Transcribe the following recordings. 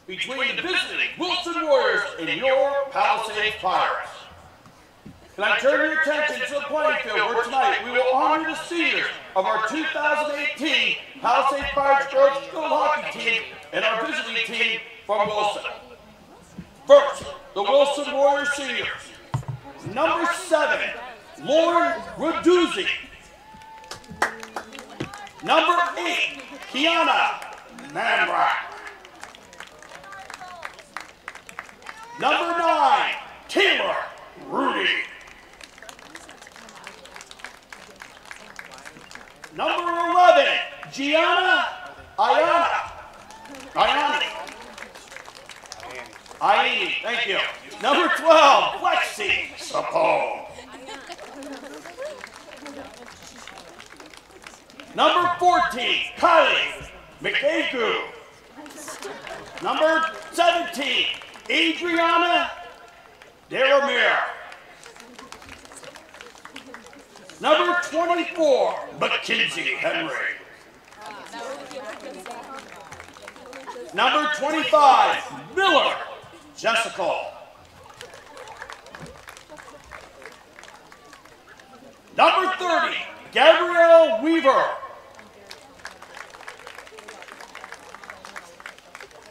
between the visiting Wilson Warriors and your Palisades Pirates. Can I turn your attention to the playing field where tonight we will honor the seniors of our 2018 Palisades Pirates Girls Field Hockey Team and our visiting team from Wilson. First, the Wilson Warriors seniors. Number 7, Lauren Raduzzi. Number 8, Kiana Manbrack. Number 9, Taylor Rudy. Number 11, Gianna Ayani, thank you. Number 12, Lexi Sapone. Number 14, Kylie McAgu. Number 17, Adriana Deramere. Number 24, Mackenzie Henry. Number 25, Miller Jessica. Number 30, Gabrielle Weaver.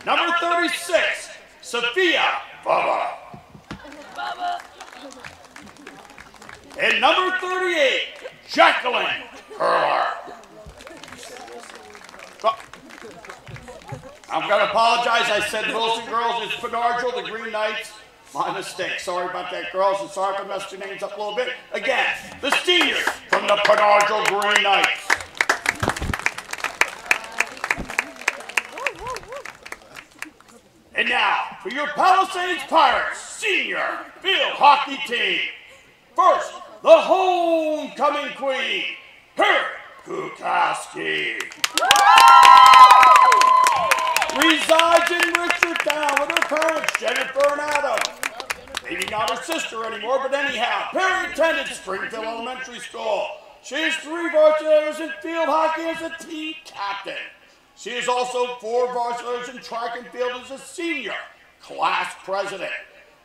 Number 36, Sophia Bubba. And number 38, Jacqueline Hurler. I'm going to apologize. I said Wilson Girls is Penargil, the Green Knights. My mistake. Sorry about that, girls, and sorry if I messed your names up a little bit. Again, the seniors from the Penargil Green Knights. And now, for your Palisades Pirates senior field hockey team. First, the homecoming queen, Harry Kukowski. Resides in Richardtown with her parents, Jennifer and Adam. Maybe not her sister anymore, but anyhow, Perry attended Springfield Elementary School. She has 3 varsity letters in field hockey as a team captain. She is also 4 varsity letters in track and field as a senior class president,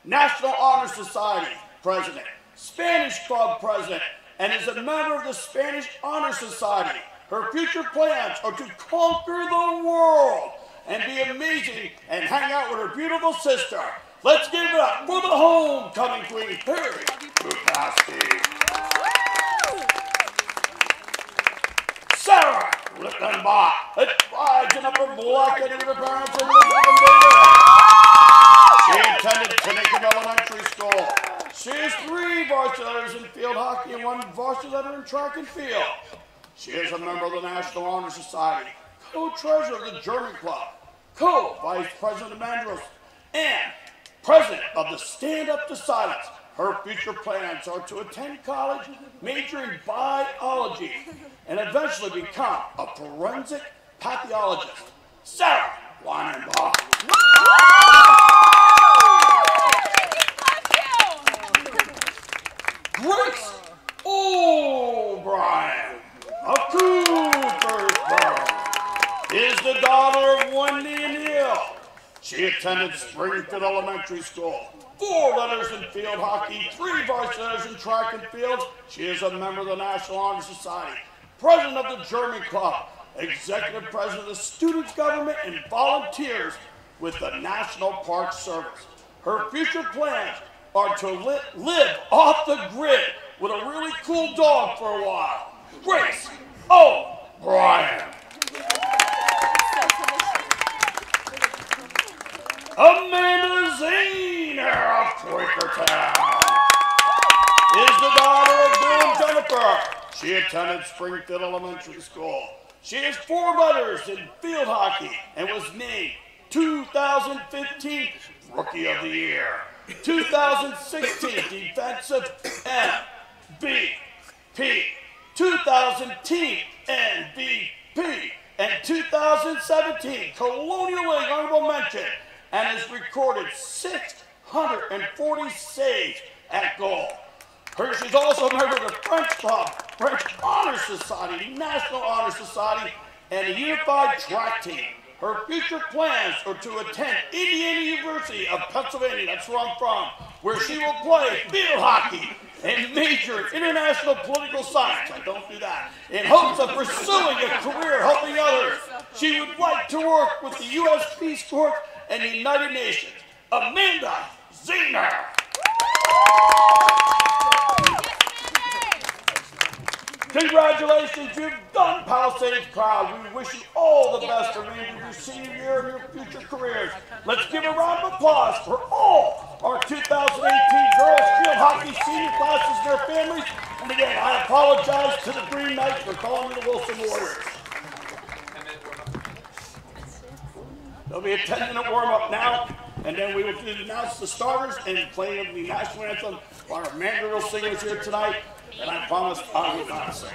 National Honor Society president, Spanish Club president, and is a member of the Spanish Honor Society. Her future plans are to conquer the world and be amazing and hang out with her beautiful sister. Let's give it up for the homecoming queen, Perry Kukowski. Sarah Rickenbach, a prize in upper black and her parents in Elizabeth and She attended Tinnicum Elementary School. She has 3 varsity letters in field hockey and 1 varsity letter in track and field. She is a member of the National Honor Society, co-treasurer of the German Club, co-vice president of Mandrels, and president of the Stand Up to Silence. Her future plans are to attend college, major in biology, and eventually become a forensic pathologist. Sarah Weinenbach. Grace O'Brien of Coopersburg is the daughter of Wendy and Neil. She attended Springfield Elementary School. 4 letters in field hockey, 3 varsity letters in track and field. She is a member of the National Honor Society, president of the German Club, executive president of the Students' Government, and volunteers with the National Park Service. Her future plans are to live off the grid with a really cool dog for a while. Grace O'Brien. Amanda Zahner of Quakertown is the daughter of Bill and Jennifer. She attended Springfield Elementary School. She has 4 letters in field hockey and was named 2015 Rookie of the Year, 2016 Defensive MVP, 2010 MVP, and 2017 Colonial League Honorable Mention, and has recorded 640 saves at goal. She's also a member of the French Club, French Honor Society, National Honor Society, and a unified track team. Her future plans are to attend Indiana University of Pennsylvania, that's where I'm from, where she will play field hockey and major in international political science. I don't do that. In hopes of pursuing a career helping others, she would like to work with the U.S. Peace Corps and the United Nations. Amanda Zehner. Congratulations, you've done Palisades proud. We wish you all the best to remainder of your senior year and your future careers. Let's give a round of applause for all our 2018 girls field hockey senior classes and their families. And again, I apologize to the Green Knights for calling you the Wilson Warriors. There'll be a 10-minute warm-up now, and then we will announce the starters and playing of the national anthem by our Mandrill singers here tonight. And I promise I will not sing.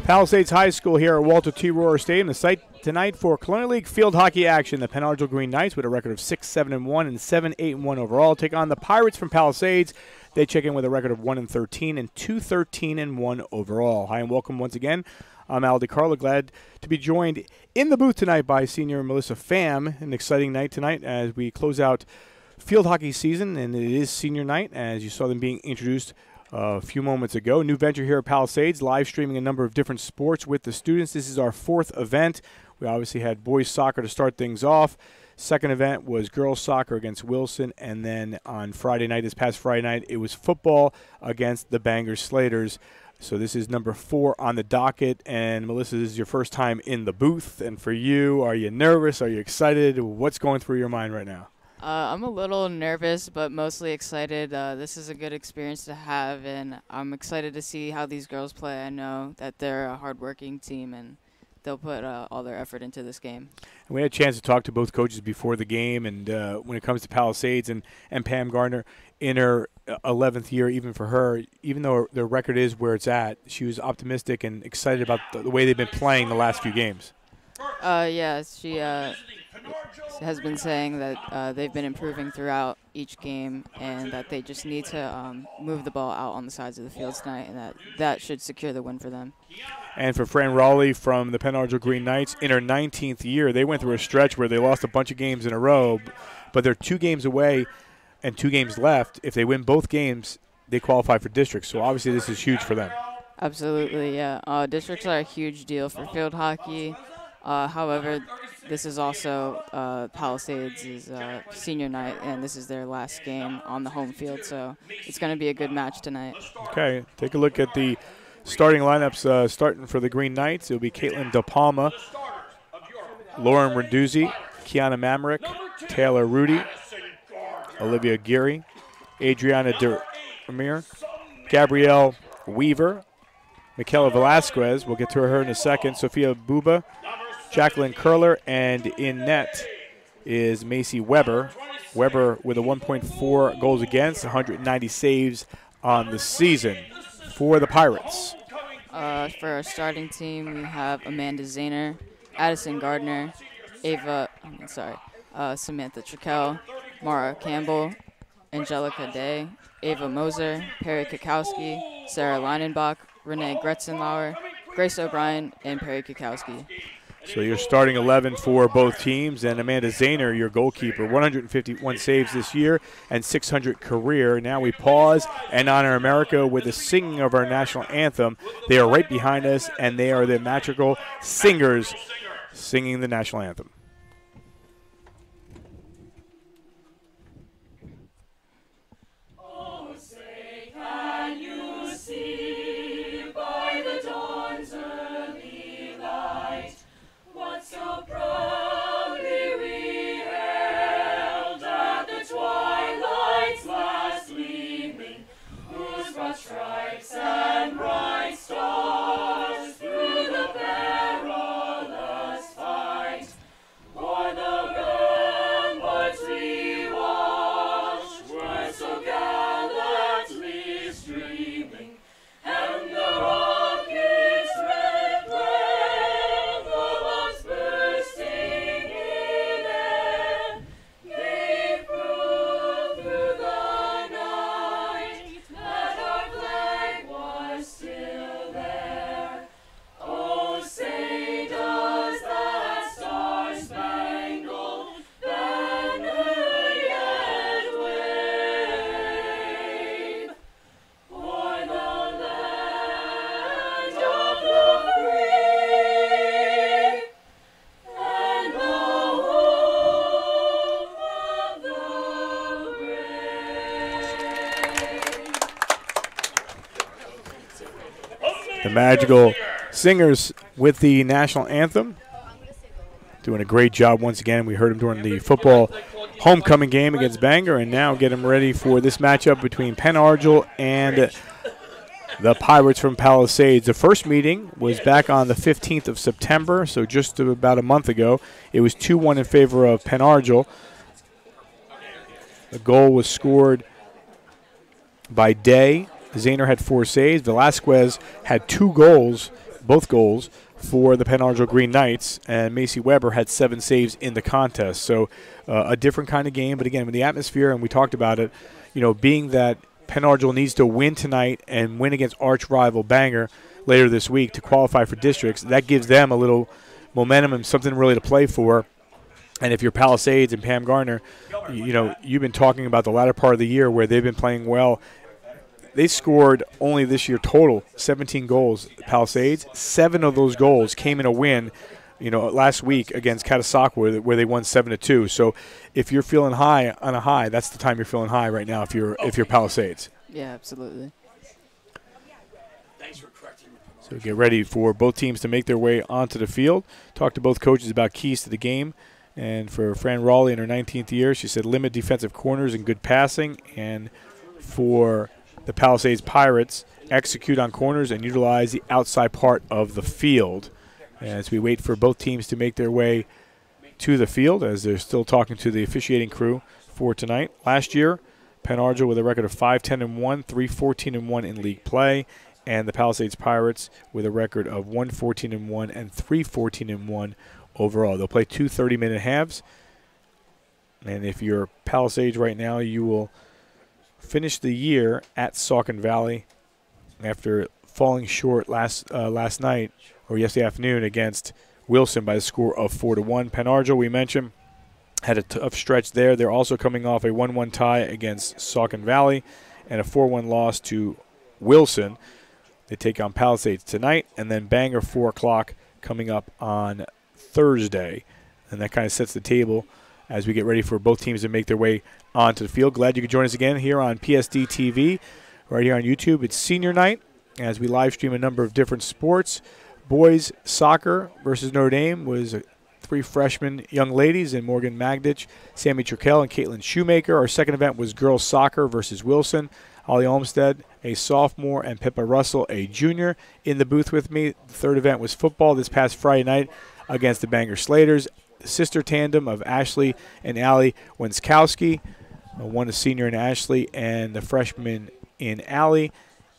Palisades High School here at Walter T. Rohrer Stadium. The site tonight for Colonial League field hockey action. The Penn Argyle Green Knights with a record of 6-7-1 and 7-8-1 overall take on the Pirates from Palisades. They check in with a record of 1-13 and 2-13-1 overall. Hi and welcome once again. I'm Al DiCarlo, glad to be joined in the booth tonight by senior Melissa Pham. An exciting night tonight as we close out field hockey season, and it is senior night as you saw them being introduced a few moments ago. New venture here at Palisades, live streaming a number of different sports with the students. This is our fourth event. We obviously had boys soccer to start things off. Second event was girls soccer against Wilson, and then on Friday night, this past Friday night, it was football against the Bangor Slaters. So this is number 4 on the docket, and Melissa, this is your first time in the booth, and for you, are you nervous? Are you excited? What's going through your mind right now? I'm a little nervous, but mostly excited. This is a good experience to have, and I'm excited to see how these girls play. I know that they're a hardworking team, and they'll put all their effort into this game. And we had a chance to talk to both coaches before the game, and when it comes to Palisades and Pam Gardner, in her 11th year, even for her, even though their record is where it's at, she was optimistic and excited about the way they've been playing the last few games. Yeah, she has been saying that they've been improving throughout each game and that they just need to move the ball out on the sides of the field tonight, and that should secure the win for them. And for Fran Raleigh from the Penn Argyle Green Knights, in her 19th year, they went through a stretch where they lost a bunch of games in a row, but they're 2 games away and 2 games left. If they win both games, they qualify for districts. So obviously this is huge for them. Absolutely, yeah. Districts are a huge deal for field hockey. However, this is also Palisades' senior night, and this is their last game on the home field, so it's going to be a good match tonight. Okay, take a look at the starting lineups. Starting for the Green Knights, it'll be Caitlin De Palma, Lauren Renduzzi, Kiana Mamrick, Taylor Rudy, Olivia Geary, Adriana Demir, Gabrielle Weaver, Michaela Velasquez, we'll get to her in a second, Sophia Buba, Jacqueline Curler, and in net is Macy Weber. Weber with a 1.4 goals against, 190 saves on the season for the Pirates. For our starting team, we have Amanda Zahner, Addison Gardner, Samantha Trikel, Mara Campbell, Angelica Day, Ava Moser, Perry Kukowski, Sarah Leinenbach, Renee Gretzenlauer, Grace O'Brien, and Perry Kukowski. So you're starting 11 for both teams, and Amanda Zahner, your goalkeeper, 151 saves this year and 600 career. Now we pause and honor America with the singing of our national anthem. They are right behind us, and they are the magical singers singing the national anthem. Stripes and bright stars through the perilous fight, o'er the ramparts we watched were so gallantly streaming, and the rockets' red flame, the bombs bursting in air, gave proof through the night that our flag was still there. Oh, say does that star-spangled banner yet wave o'er the land of the free and the home of the brave. The magical singers with the national anthem. Doing a great job once again. We heard them during the football homecoming game against Bangor, and now get them ready for this matchup between Penn Argyle and the Pirates from Palisades. The first meeting was back on the 15th of September, so just about a month ago. It was 2-1 in favor of Penn Argyle. The goal was scored by Day. Zahner had 4 saves. Velasquez had 2 goals. both goals for the Penn Argyl Green Knights, and Macy Weber had 7 saves in the contest. So a different kind of game, but again, with the atmosphere, and we talked about it, being that Penn Argyl needs to win tonight and win against arch rival Bangor later this week to qualify for districts, that gives them a little momentum and something really to play for. And if you're Palisades and Pam Garner, you've been talking about the latter part of the year where they've been playing well. They scored only this year total 17 goals, Palisades. 7 of those goals came in a win, last week against Catasauqua where they won 7-2. So if you're feeling high on a high, that's the time you're feeling high right now if you're Palisades. Yeah, absolutely. So get ready for both teams to make their way onto the field. Talk to both coaches about keys to the game. And for Fran Raleigh in her 19th year, she said limit defensive corners and good passing. And for the Palisades Pirates, execute on corners and utilize the outside part of the field. As we wait for both teams to make their way to the field, as they're still talking to the officiating crew for tonight. Last year, Penn Argyl with a record of 5-10-1, 3-14-1 in league play. And the Palisades Pirates with a record of 1-14-1 and 3-14-1 overall. They'll play 2 30-minute halves. And if you're Palisades right now, you will finish the year at Saucon Valley after falling short last night or yesterday afternoon against Wilson by the score of 4-1. Penn Argyl, we mentioned, had a tough stretch there. They're also coming off a 1-1 tie against Saucon Valley and a 4-1 loss to Wilson. They take on Palisades tonight, and then Bangor 4 o'clock coming up on Thursday. And that kind of sets the table as we get ready for both teams to make their way onto the field. Glad you could join us again here on PSDtv, right here on YouTube. It's senior night as we live stream a number of different sports. Boys soccer versus Notre Dame was 3 freshman young ladies in Morgan Magdich, Sammy Turkel, and Caitlin Shoemaker. Our second event was girls soccer versus Wilson. Holly Olmstead, a sophomore, and Pippa Russell, a junior, in the booth with me. The third event was football this past Friday night against the Bangor Slaters. The sister tandem of Ashley and Allie Wenskowski, one a senior in Ashley and the freshman in Allie.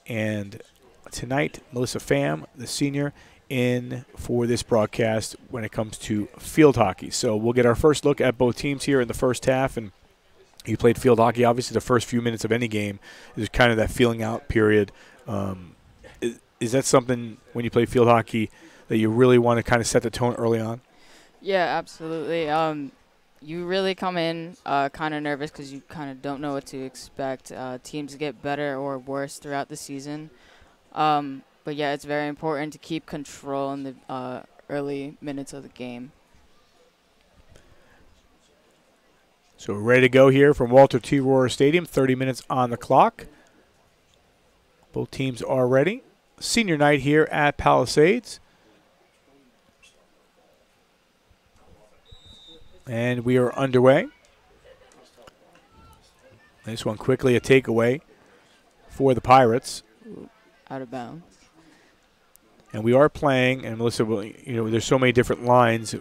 And tonight, Melissa Pham, the senior, in for this broadcast when it comes to field hockey. So we'll get our first look at both teams here in the first half. And you played field hockey. Obviously, the first few minutes of any game is kind of that feeling out period. Is that something when you play field hockey that you really want to kind of set the tone early on? Yeah, absolutely. You really come in kind of nervous because you kind of don't know what to expect. Teams get better or worse throughout the season. But, yeah, it's very important to keep control in the early minutes of the game. So we're ready to go here from Walter T. Rohrer Stadium, 30 minutes on the clock. Both teams are ready. Senior night here at Palisades. And we are underway. This one quickly a takeaway for the Pirates. Out of bounds. And we are playing, and Melissa, there's so many different lines,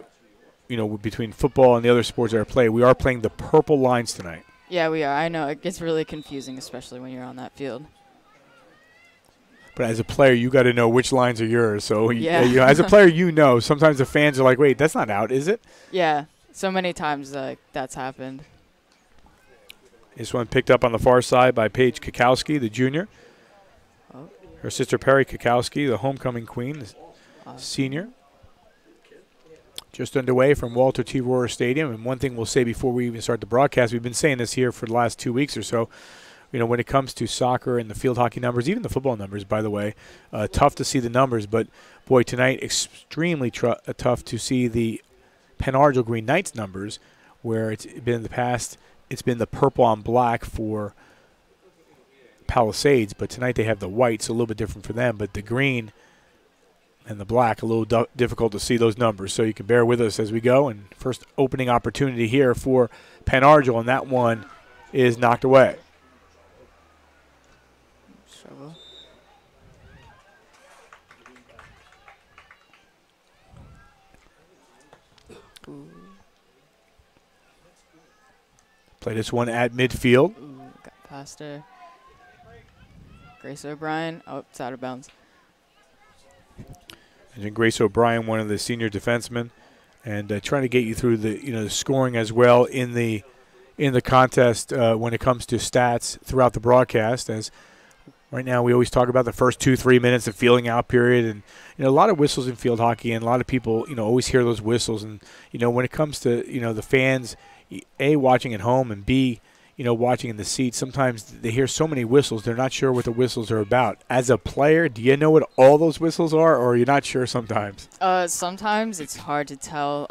between football and the other sports that are played. We are playing the purple lines tonight. Yeah, we are. I know. It gets really confusing, especially when you're on that field. But as a player, you got to know which lines are yours. So, yeah. As a player, sometimes the fans are like, wait, that's not out, is it? Yeah. So many times that's happened. This one picked up on the far side by Paige Kakowski, the junior. Oh. Her sister Perry Kakowski, the homecoming queen, the senior. Just underway from Walter T. Rohrer Stadium. And one thing we'll say before we even start the broadcast, we've been saying this here for the last 2 weeks or so, when it comes to soccer and the field hockey numbers, even the football numbers, by the way, tough to see the numbers. But, boy, tonight extremely tough to see the Penn Argyl Green Knights numbers, where it's been in the past, it's been the purple on black for Palisades, but tonight they have the white, so a little bit different for them. But the green and the black, a little difficult to see those numbers. So you can bear with us as we go. And first opening opportunity here for Penn Argyl, and that one is knocked away. Struggle. Play this one at midfield. Ooh, got past her. Grace O'Brien. Oh, it's out of bounds. And Grace O'Brien, one of the senior defensemen, and trying to get you through the the scoring as well in the contest when it comes to stats throughout the broadcast. As right now we always talk about the first 2-3 minutes of feeling out period, and a lot of whistles in field hockey, and a lot of people always hear those whistles. And when it comes to the fans, A, watching at home, and B, watching in the seats, sometimes they hear so many whistles, they're not sure what the whistles are about. As a player, do you know what all those whistles are, or are you not sure sometimes? Sometimes it's hard to tell,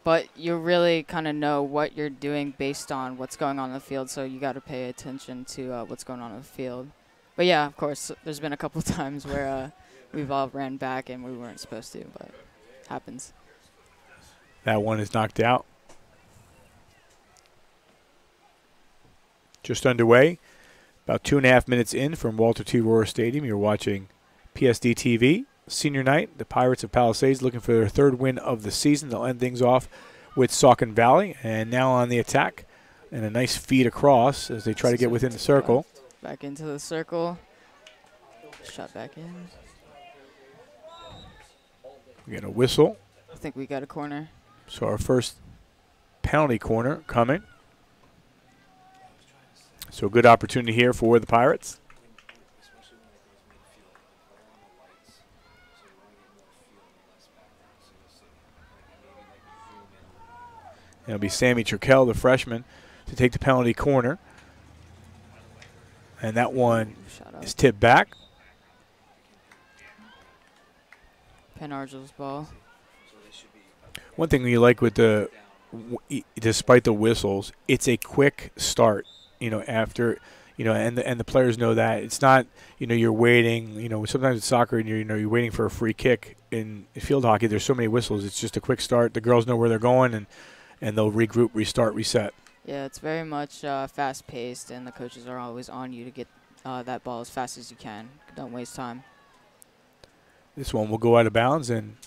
but you really kind of know what you're doing based on what's going on in the field, so you got to pay attention to what's going on in the field. But, yeah, of course, there's been a couple times where we've all ran back and we weren't supposed to, but it happens. That one is knocked out. Just underway, about 2.5 minutes in from Walter T. Rohrer Stadium. You're watching PSDtv, Senior Night. The Pirates of Palisades looking for their 3rd win of the season. They'll end things off with Saucon Valley, and now on the attack, and a nice feed across as they try to get within the circle. Back into the circle. Shot back in. We get a whistle. I think we got a corner. So our first penalty corner coming. So a good opportunity here for the Pirates. It'll be Sammy Turkel, the freshman, to take the penalty corner. And that one is tipped back. Penn Argyle's ball. One thing you like with despite the whistles, it's a quick start. After, and the players know that it's not, you're waiting. Sometimes it's soccer, and you're waiting for a free kick. In field hockey, there's so many whistles. It's just a quick start. The girls know where they're going, and they'll regroup, restart, reset. Yeah, it's very much fast-paced, and the coaches are always on you to get that ball as fast as you can. Don't waste time. This one will go out of bounds, and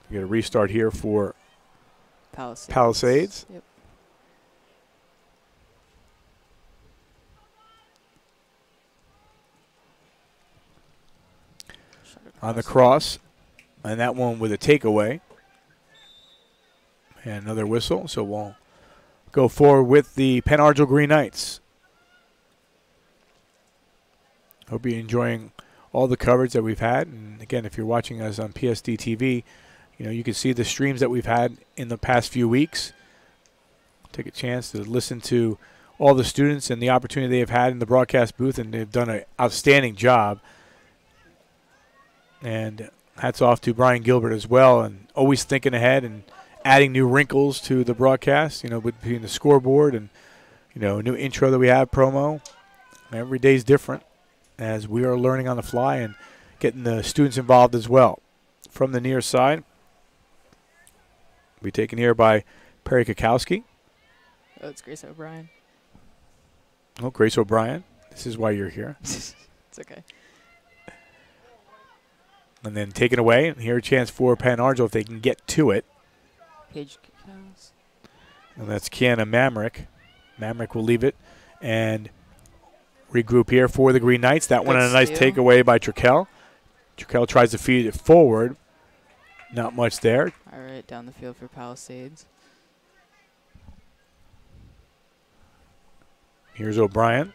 we get a restart here for Palisades. Yep. On the cross, and that one with a takeaway. And another whistle, so we'll go forward with the Penn Argyl Green Knights. Hope you're enjoying all the coverage that we've had. And again, if you're watching us on PSDtv, you can see the streams that we've had in the past few weeks. Take a chance to listen to all the students and the opportunity they have had in the broadcast booth, and they've done an outstanding job. And hats off to Brian Gilbert as well, and always thinking ahead and adding new wrinkles to the broadcast, between the scoreboard and, a new intro that we have, promo. Every day is different as we are learning on the fly and getting the students involved as well. From the near side, be taken here by Perry Kakowski. Oh, it's Grace O'Brien. Oh, Grace O'Brien. This is why you're here. It's okay. And then taken away, and here a chance for Penn Argyl if they can get to it. Paige Kakowski. And that's Kiana Mamrick. Mamrick will leave it and regroup here for the Green Knights. That one, a nice takeaway by Turkel. Turkel tries to feed it forward. Not much there. All right, down the field for Palisades. Here's O'Brien.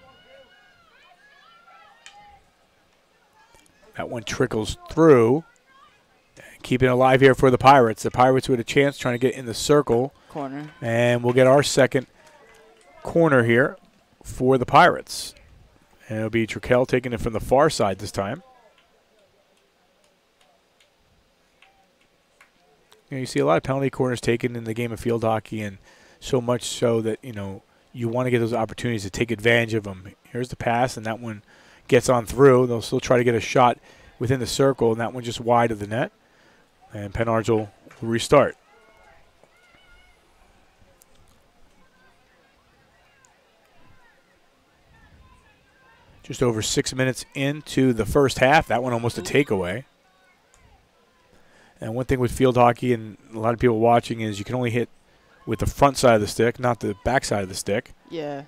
That one trickles through. Keeping it alive here for the Pirates. The Pirates with a chance trying to get in the circle. Corner. And we'll get our second corner here for the Pirates. And it'll be Turkel taking it from the far side this time. You see a lot of penalty corners taken in the game of field hockey, and so much so that, you want to get those opportunities to take advantage of them. Here's the pass, and that one gets on through. They'll still try to get a shot within the circle, and that one just wide of the net. And Penn Argyl will restart. Just over 6 minutes into the first half. That one almost a takeaway. And one thing with field hockey and a lot of people watching is you can only hit with the front side of the stick, not the back side of the stick. Yeah.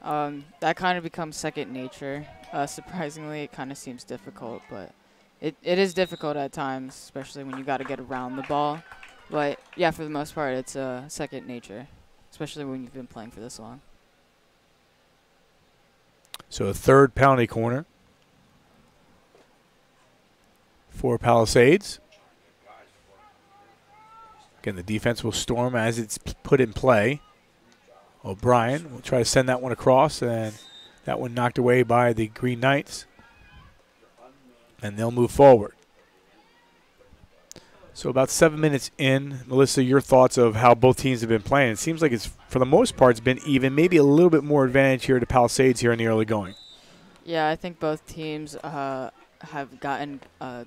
That kind of becomes second nature. Surprisingly, it kind of seems difficult, but it is difficult at times, especially when you got to get around the ball. But yeah, for the most part, it's second nature, especially when you've been playing for this long. So a third penalty corner for Palisades. Again, the defense will storm as it's put in play. O'Brien will try to send that one across, and that one knocked away by the Green Knights. And they'll move forward. So about 7 minutes in, Melissa, your thoughts of how both teams have been playing. It seems like it's, for the most part, it's been even, maybe a little bit more advantage here to Palisades here in the early going. Yeah, I think both teams have gotten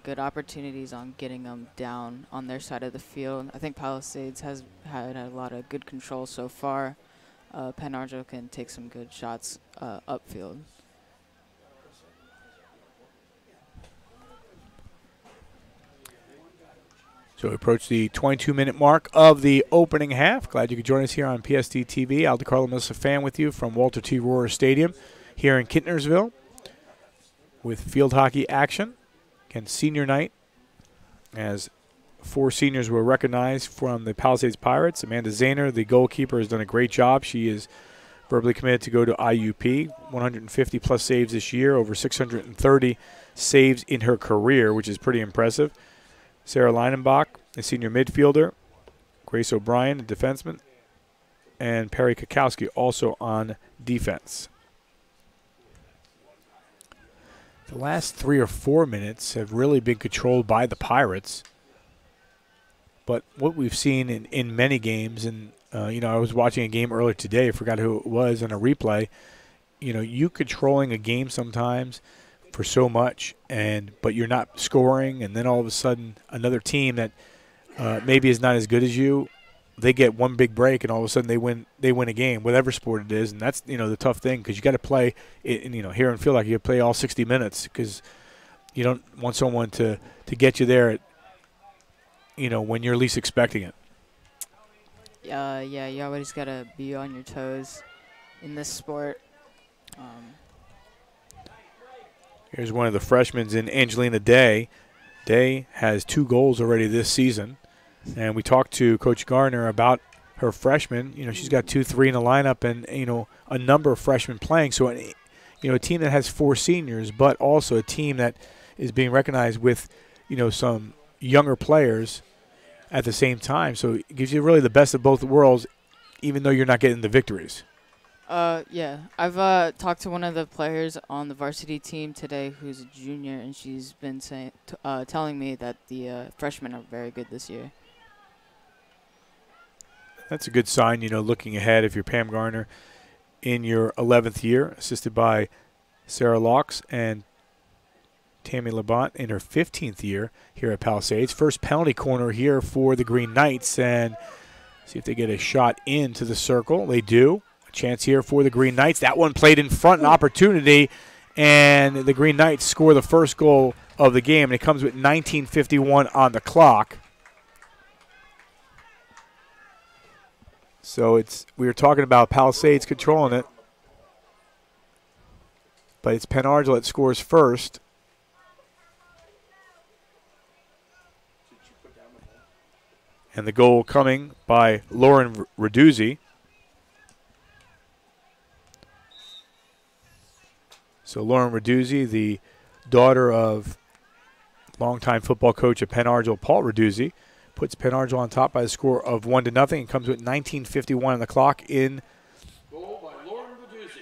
good opportunities on getting them down on their side of the field. I think Palisades has had a lot of good control so far. Penn Argyl can take some good shots upfield. So we approach the 22-minute mark of the opening half. Glad you could join us here on PSDtv. Al DeCarlo, Melissa Fan with you from Walter T. Rohrer Stadium here in Kintnersville with field hockey action. Again, senior night, as 4 seniors were recognized from the Palisades Pirates. Amanda Zahner, the goalkeeper, has done a great job. She is verbally committed to go to IUP. 150-plus saves this year, over 630 saves in her career, which is pretty impressive. Sarah Leinenbach, a senior midfielder. Grace O'Brien, a defenseman. And Perry Kakowski also on defense. The last 3 or 4 minutes have really been controlled by the Pirates. But what we've seen in many games, and I was watching a game earlier today, I forgot who it was, on a replay. You controlling a game sometimes for so much, but you're not scoring, and then all of a sudden another team that maybe is not as good as you, they get one big break, and all of a sudden they win a game, whatever sport it is, and that's the tough thing, because you got to play here and feel like you play all 60 minutes, because you don't want someone to get you there at when you're least expecting it. Yeah, you always gotta be on your toes in this sport. Here's one of the freshmen in Angelina Day. Day has 2 goals already this season. And we talked to Coach Garner about her freshmen. She's got 2-3 in the lineup and, a number of freshmen playing. So, a team that has 4 seniors, but also a team that is being recognized with, some younger players at the same time. So it gives you really the best of both worlds, even though you're not getting the victories. Yeah, I've talked to one of the players on the varsity team today who's a junior, and she's been telling me that the freshmen are very good this year. That's a good sign, looking ahead if you're Pam Garner in your 11th year, assisted by Sarah Laux and Tammy Labont in her 15th year here at Palisades. First penalty corner here for the Green Knights, and see if they get a shot into the circle. They do. Chance here for the Green Knights. That one played in front, an opportunity, and the Green Knights score the first goal of the game, and it comes with 19:51 on the clock. So we were talking about Palisades controlling it, but it's Penn Argyl that scores first. And the goal coming by Lauren Raduzzi. So Lauren Raduzzi, the daughter of longtime football coach at Penn Argyl, Paul Raduzzi, puts Penn Argyl on top by a score of 1-0 and comes with 19:51 on the clock in Goal by Lauren Raduzzi.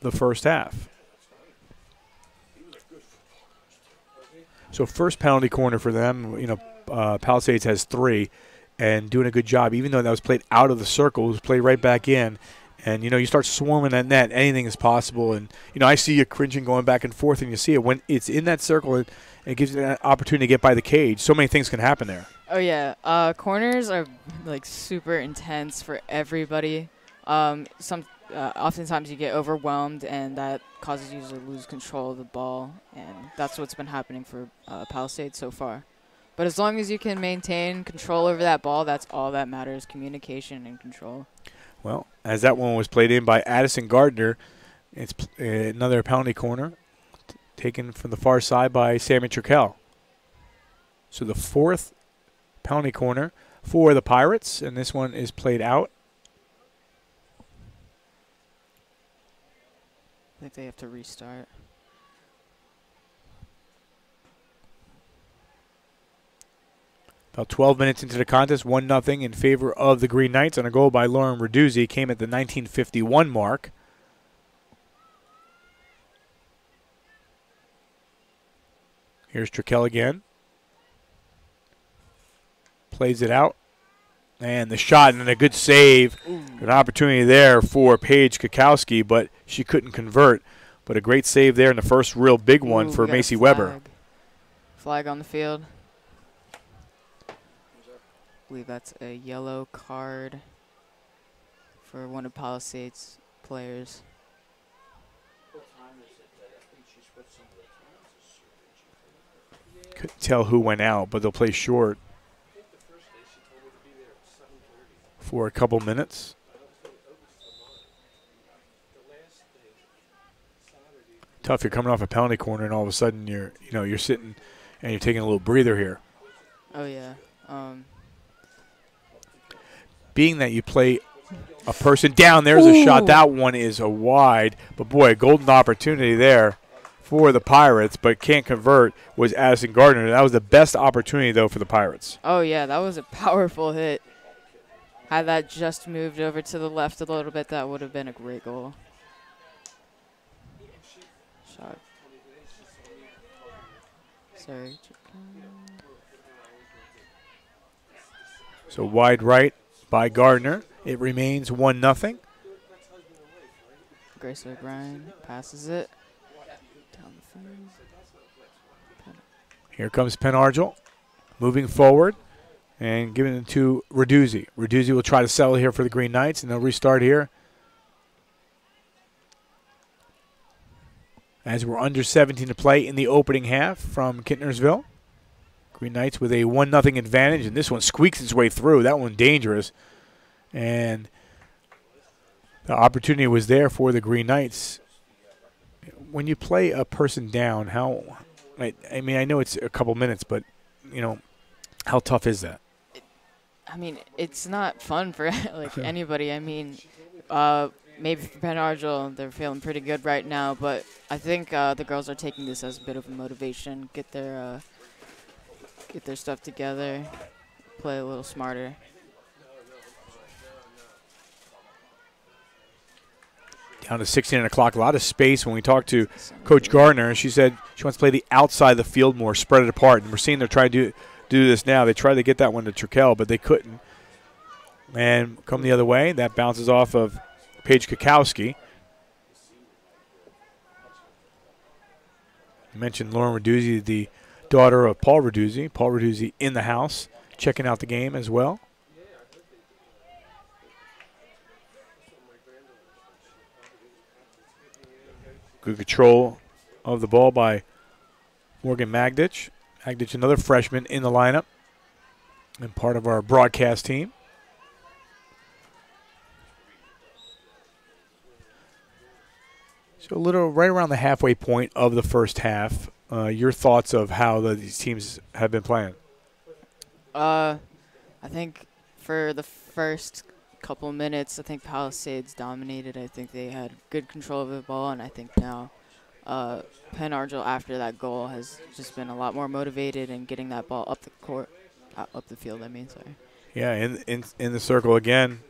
the first half. So first penalty corner for them. Palisades has 3 and doing a good job. Even though that was played out of the circle, it was played right back in. And, you start swarming that net, anything is possible. And, I see you cringing going back and forth, and you see it. When it's in that circle, it gives you an opportunity to get by the cage. So many things can happen there. Oh, yeah. Corners are, super intense for everybody. Oftentimes you get overwhelmed, and that causes you to lose control of the ball. And that's what's been happening for Palisades so far. But as long as you can maintain control over that ball, that's all that matters, communication and control. Well, as that one was played in by Addison Gardner, It's another penalty corner taken from the far side by Sammy Trickell. So the 4th penalty corner for the Pirates, and this one is played out. I think they have to restart. About 12 minutes into the contest, 1-0 in favor of the Green Knights, and a goal by Lauren Raduzzi came at the 1951 mark. Here's Trickell again. Plays it out. And the shot and a good save. Ooh. An opportunity there for Paige Kakowski, but she couldn't convert. But a great save there in the first real big one for Macy Weber. Flag on the field. I believe that's a yellow card for one of Palisades' players. Couldn't tell who went out, but they'll play short for a couple minutes. Tough. You're coming off a penalty corner, and all of a sudden you're sitting and you're taking a little breather here. Oh yeah. Being that you play a person down, there's a shot. That one is a wide, but boy, a golden opportunity there for the Pirates, but can't convert was Addison Gardner. That was the best opportunity, though, for the Pirates. Oh, yeah, that was a powerful hit. Had that just moved over to the left a little bit, that would have been a great goal. Shot. Sorry. So wide right by Gardner. It remains 1-0. Grace O'Brien passes it. Here comes Penn Argel moving forward and giving it to Raduzzi. Raduzzi will try to settle here for the Green Knights, and they'll restart here. As we're under 17 to play in the opening half from Kintnersville. Green Knights with a 1-0 advantage, and this one squeaks its way through. That one dangerous. And the opportunity was there for the Green Knights. When you play a person down, I mean, I know it's a couple minutes, but, how tough is that? I mean, it's not fun for anybody. I mean, maybe for Penn Argel, they're feeling pretty good right now, but I think the girls are taking this as a bit of a motivation, get their stuff together, play a little smarter. Down to 16 o'clock, a lot of space. When we talked to Coach Gardner, she said she wants to play the outside of the field more, spread it apart. And we're seeing they're trying to do this now. They tried to get that one to Trickell, but they couldn't. And come the other way, that bounces off of Paige Kakowski. You mentioned Lauren Raduzzi, the daughter of Paul Raduzzi. Paul Raduzzi in the house, checking out the game as well. Good control of the ball by Morgan Magditch. Magditch, another freshman in the lineup and part of our broadcast team. So a little right around the halfway point of the first half. Your thoughts of how these teams have been playing? I think for the first couple minutes, I think Palisades dominated. I think they had good control of the ball, and I think now Penn Argel, after that goal, has just been a lot more motivated in getting that ball up the court, up the field. Sorry. Yeah, in the circle again.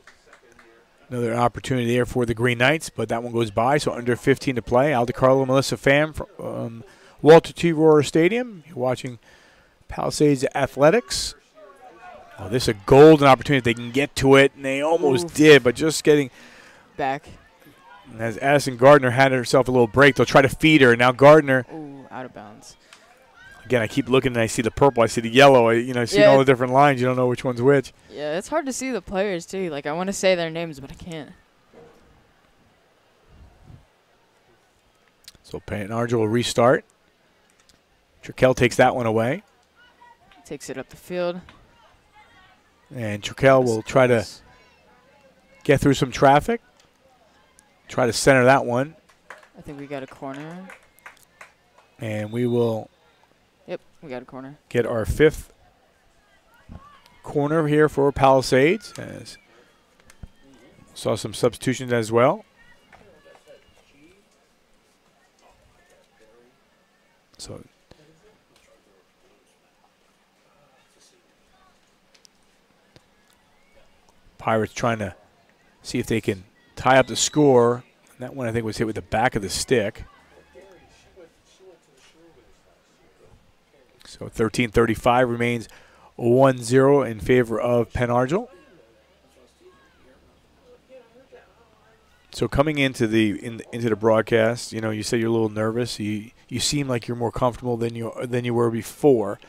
Another opportunity there for the Green Knights, but that one goes by. So under 15 to play. Al DiCarlo, Melissa Pham from Walter T. Rohrer Stadium. You're watching Palisades Athletics. Oh, this is a golden opportunity. They can get to it, and they almost did, but just getting back. As Addison Gardner had herself a little break, they'll try to feed her. Now Gardner. Ooh, out of bounds. Again, I keep looking, and I see the purple. I see the yellow. I see all the different lines. You don't know which one's which. Yeah, it's hard to see the players, too. I want to say their names, but I can't. So Penn Argel will restart. Trickell takes that one away. Takes it up the field. And Trickell will try to get through some traffic. Try to center that one. I think we got a corner. And we will Yep, we got a corner. get our 5th corner here for Palisades. As saw some substitutions as well. So Pirates trying to see if they can tie up the score. That one I think was hit with the back of the stick. So 13:35 remains 1-0 in favor of Penn Argyl. So coming into the broadcast, you know, you said you're a little nervous. You seem like you're more comfortable than you were before.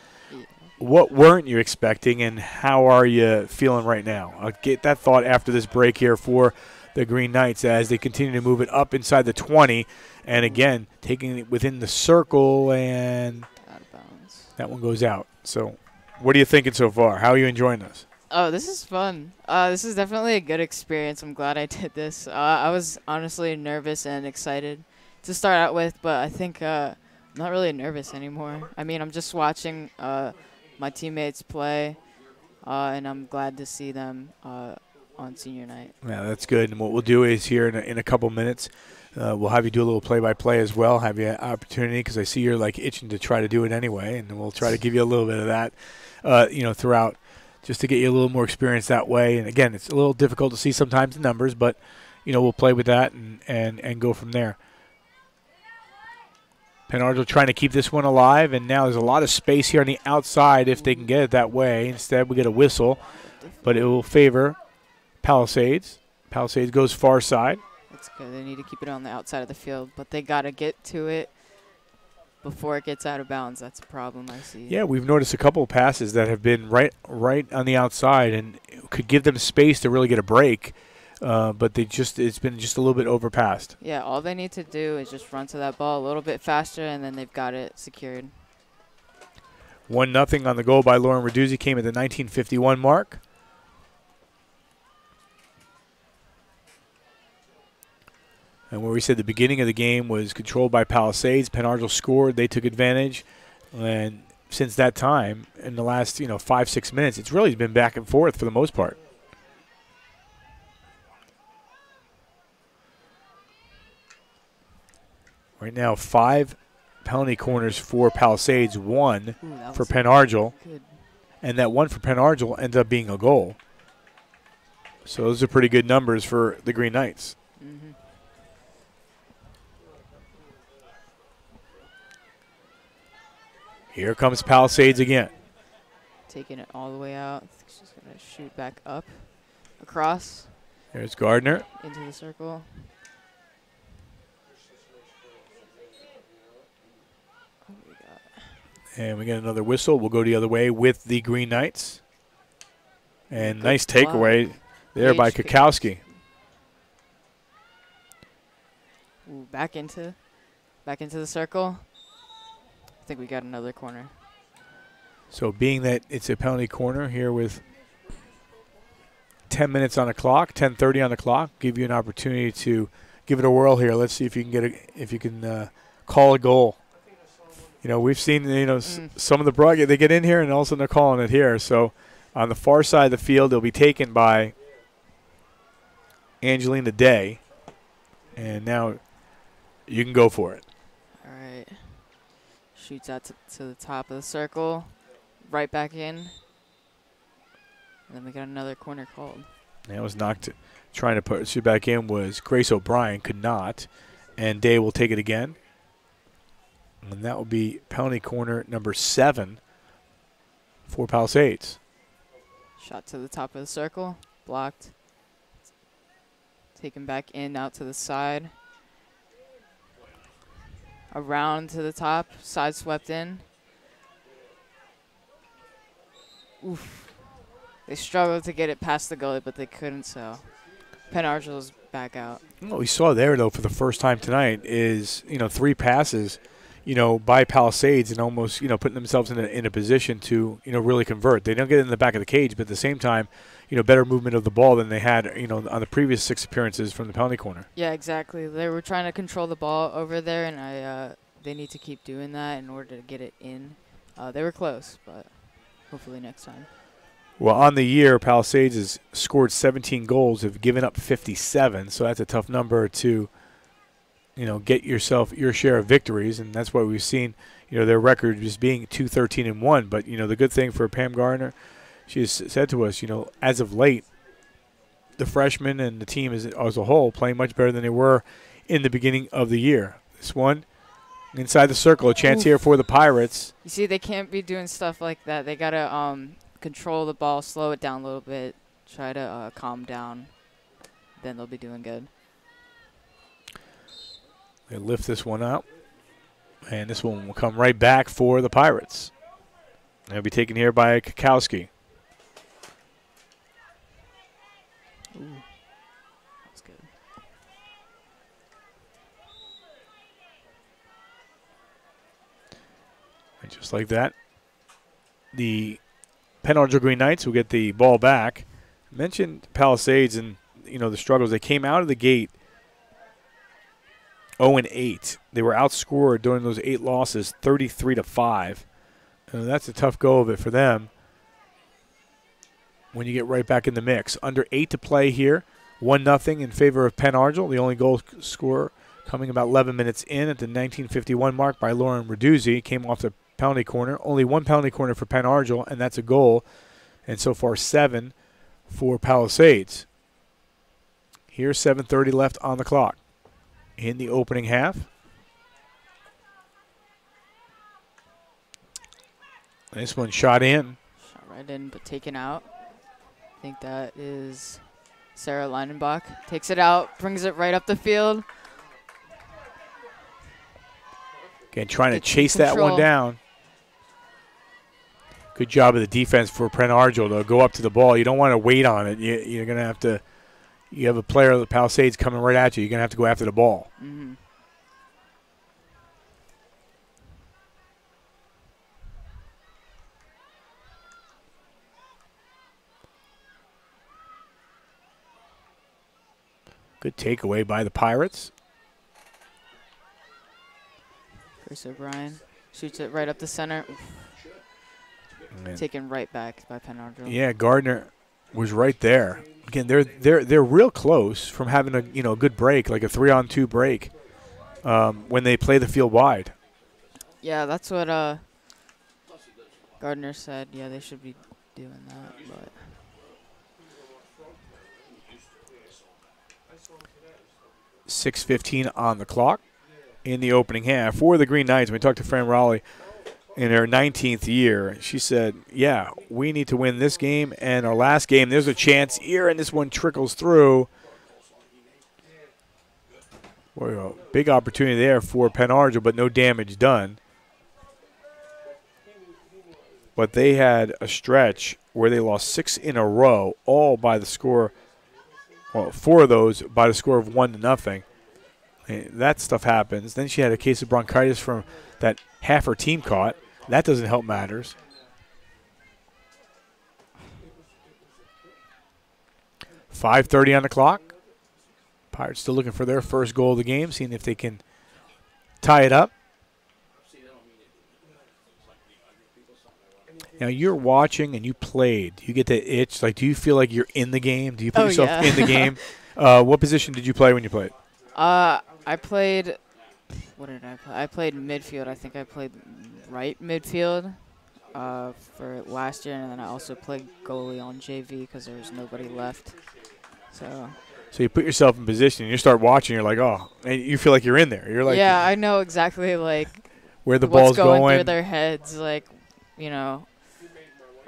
What weren't you expecting, and how are you feeling right now? I'll get that thought after this break here for the Green Knights as they continue to move it up inside the 20, and again taking it within the circle, and Out of bounds. that one goes out. So, what are you thinking so far? How are you enjoying this? Oh, this is fun. This is definitely a good experience. I'm glad I did this. I was honestly nervous and excited to start out with, but I think I'm not really nervous anymore. I mean, I'm just watching my teammates play, and I'm glad to see them on senior night. Yeah, that's good. And what we'll do is here in a couple minutes, we'll have you do a little play-by-play as well, have you an opportunity, because I see you're like itching to try to do it anyway, and we'll try to give you a little bit of that, throughout, just to get you a little more experience that way. And again, it's a little difficult to see sometimes the numbers, but we'll play with that and go from there. Penn Argyl trying to keep this one alive, and now there's a lot of space here on the outside if they can get it that way. Instead, we get a whistle, but it will favor Palisades. Palisades goes far side. That's good. They need to keep it on the outside of the field, but they got to get to it before it gets out of bounds. That's a problem I see. Yeah, we've noticed a couple of passes that have been right on the outside and could give them space to really get a break, but it's been just a little bit overpassed. Yeah, all they need to do is just run to that ball a little bit faster, and then they've got it secured. 1-0 on the goal by Lauren Raduzzi came at the 1951 mark. And where we said the beginning of the game was controlled by Palisades, Penn Argyl scored, they took advantage, and since that time, in the last 5-6 minutes, it's really been back and forth for the most part. Right now, 5 penalty corners for Palisades, 1 for Penn Argyl, Good. and that 1 for Penn Argyl ended up being a goal. So those are pretty good numbers for the Green Knights. Mm-hmm. Here comes Palisades again. Taking it all the way out. She's going to shoot back up, across, There's Gardner. into the circle. What do we got? And we get another whistle. We'll go the other way with the Green Knights. And Good nice block. takeaway there by Paige. Kukowski. Ooh, back into the circle. I think we got another corner. So being that it's a penalty corner here with 10 minutes on the clock, 10:30 on the clock, give you an opportunity to give it a whirl here. Let's see if you can call a goal. We've seen some of the broadcast, they get in here and all of a sudden they're calling it here. So on the far side of the field, it'll be taken by Angelina Day, and now you can go for it. All right. Shoots out to the top of the circle. Right back in. And then we got another corner called. That was knocked. Trying to put it back in was Grace O'Brien, could not. And Day will take it again. And that will be penalty corner number 7 for Palisades. Shot to the top of the circle. Blocked. Taken back in, out to the side. Around to the top. Side swept in. Oof. They struggled to get it past the goalie, but they couldn't, so Penn Argyl's back out. What we saw there, though, for the first time tonight is, 3 passes, by Palisades and almost, putting themselves in a position to, really convert. They don't get in the back of the cage, but at the same time, better movement of the ball than they had, on the previous 6 appearances from the penalty corner. Yeah, exactly. They were trying to control the ball over there, and they need to keep doing that in order to get it in. They were close, but hopefully next time. Well, on the year, Palisades has scored 17 goals, have given up 57, so that's a tough number to, get yourself your share of victories, and that's what we've seen, their record just being 2-13-1. But, the good thing for Pam Gardner, she has said to us, as of late, the freshmen and the team as a whole playing much better than they were in the beginning of the year. This one, inside the circle, a chance here for the Pirates. You see, they can't be doing stuff like that. They got to control the ball, slow it down a little bit, try to calm down. Then they'll be doing good. They lift this one out, and this one will come right back for the Pirates. They'll be taken here by Kakowski. Ooh, that's good. And just like that, the Penn Argyle Green Knights will get the ball back. I mentioned Palisades and, the struggles. They came out of the gate 0-8. They were outscored during those 8 losses 33-5. That's a tough go of it for them when you get right back in the mix. Under 8 to play here, 1-0 in favor of Penn Argyle. The only goal scorer coming about 11 minutes in at the 1951 mark by Lauren Raduzzi. Came off the penalty corner. Only 1 penalty corner for Penn Argyle, and that's a goal. And so far 7 for Palisades. Here's 7:30 left on the clock in the opening half. This one shot in. Shot right in, but taken out. I think that is Sarah Leinenbach. Takes it out, brings it right up the field. Again, trying to chase that one down. Good job of the defense for Penn Argyle to go up to the ball. You don't want to wait on it. You're going to have to. You have a player of the Palisades coming right at you. You're going to have to go after the ball. Mm-hmm. Good takeaway by the Pirates. Chris O'Brien shoots it right up the center. Taken right back by Penn Argyle. Yeah, Gardner was right there. Again, they're real close from having a good break, like a 3-on-2 break, when they play the field wide. Yeah, that's what Gardner said. Yeah, they should be doing that. But 6:15 on the clock in the opening half for the Green Knights. We talked to Fran Raleigh in her 19th year. She said, yeah, we need to win this game and our last game. There's a chance here, and this one trickles through. Boy, a big opportunity there for Penn Argyle, but no damage done. But they had a stretch where they lost 6 in a row, all by the score. Well, 4 of those by the score of 1-0. That stuff happens. Then she had a case of bronchitis from that half her team caught. That doesn't help matters. .5:30 on the clock. Pirates still looking for their first goal of the game, seeing if they can tie it up. Now, you're watching and you played. You get that itch. Like, do you feel like you're in the game? Do you put yourself in the game? What position did you play when you played? I played – what did I play? I played midfield. I think I played right midfield for last year, and then I also played goalie on JV because there was nobody left. So you put yourself in position, and you start watching. You're like, oh, and you feel like you're in there. You're like, yeah, I know exactly like where the what's ball's going through their heads, like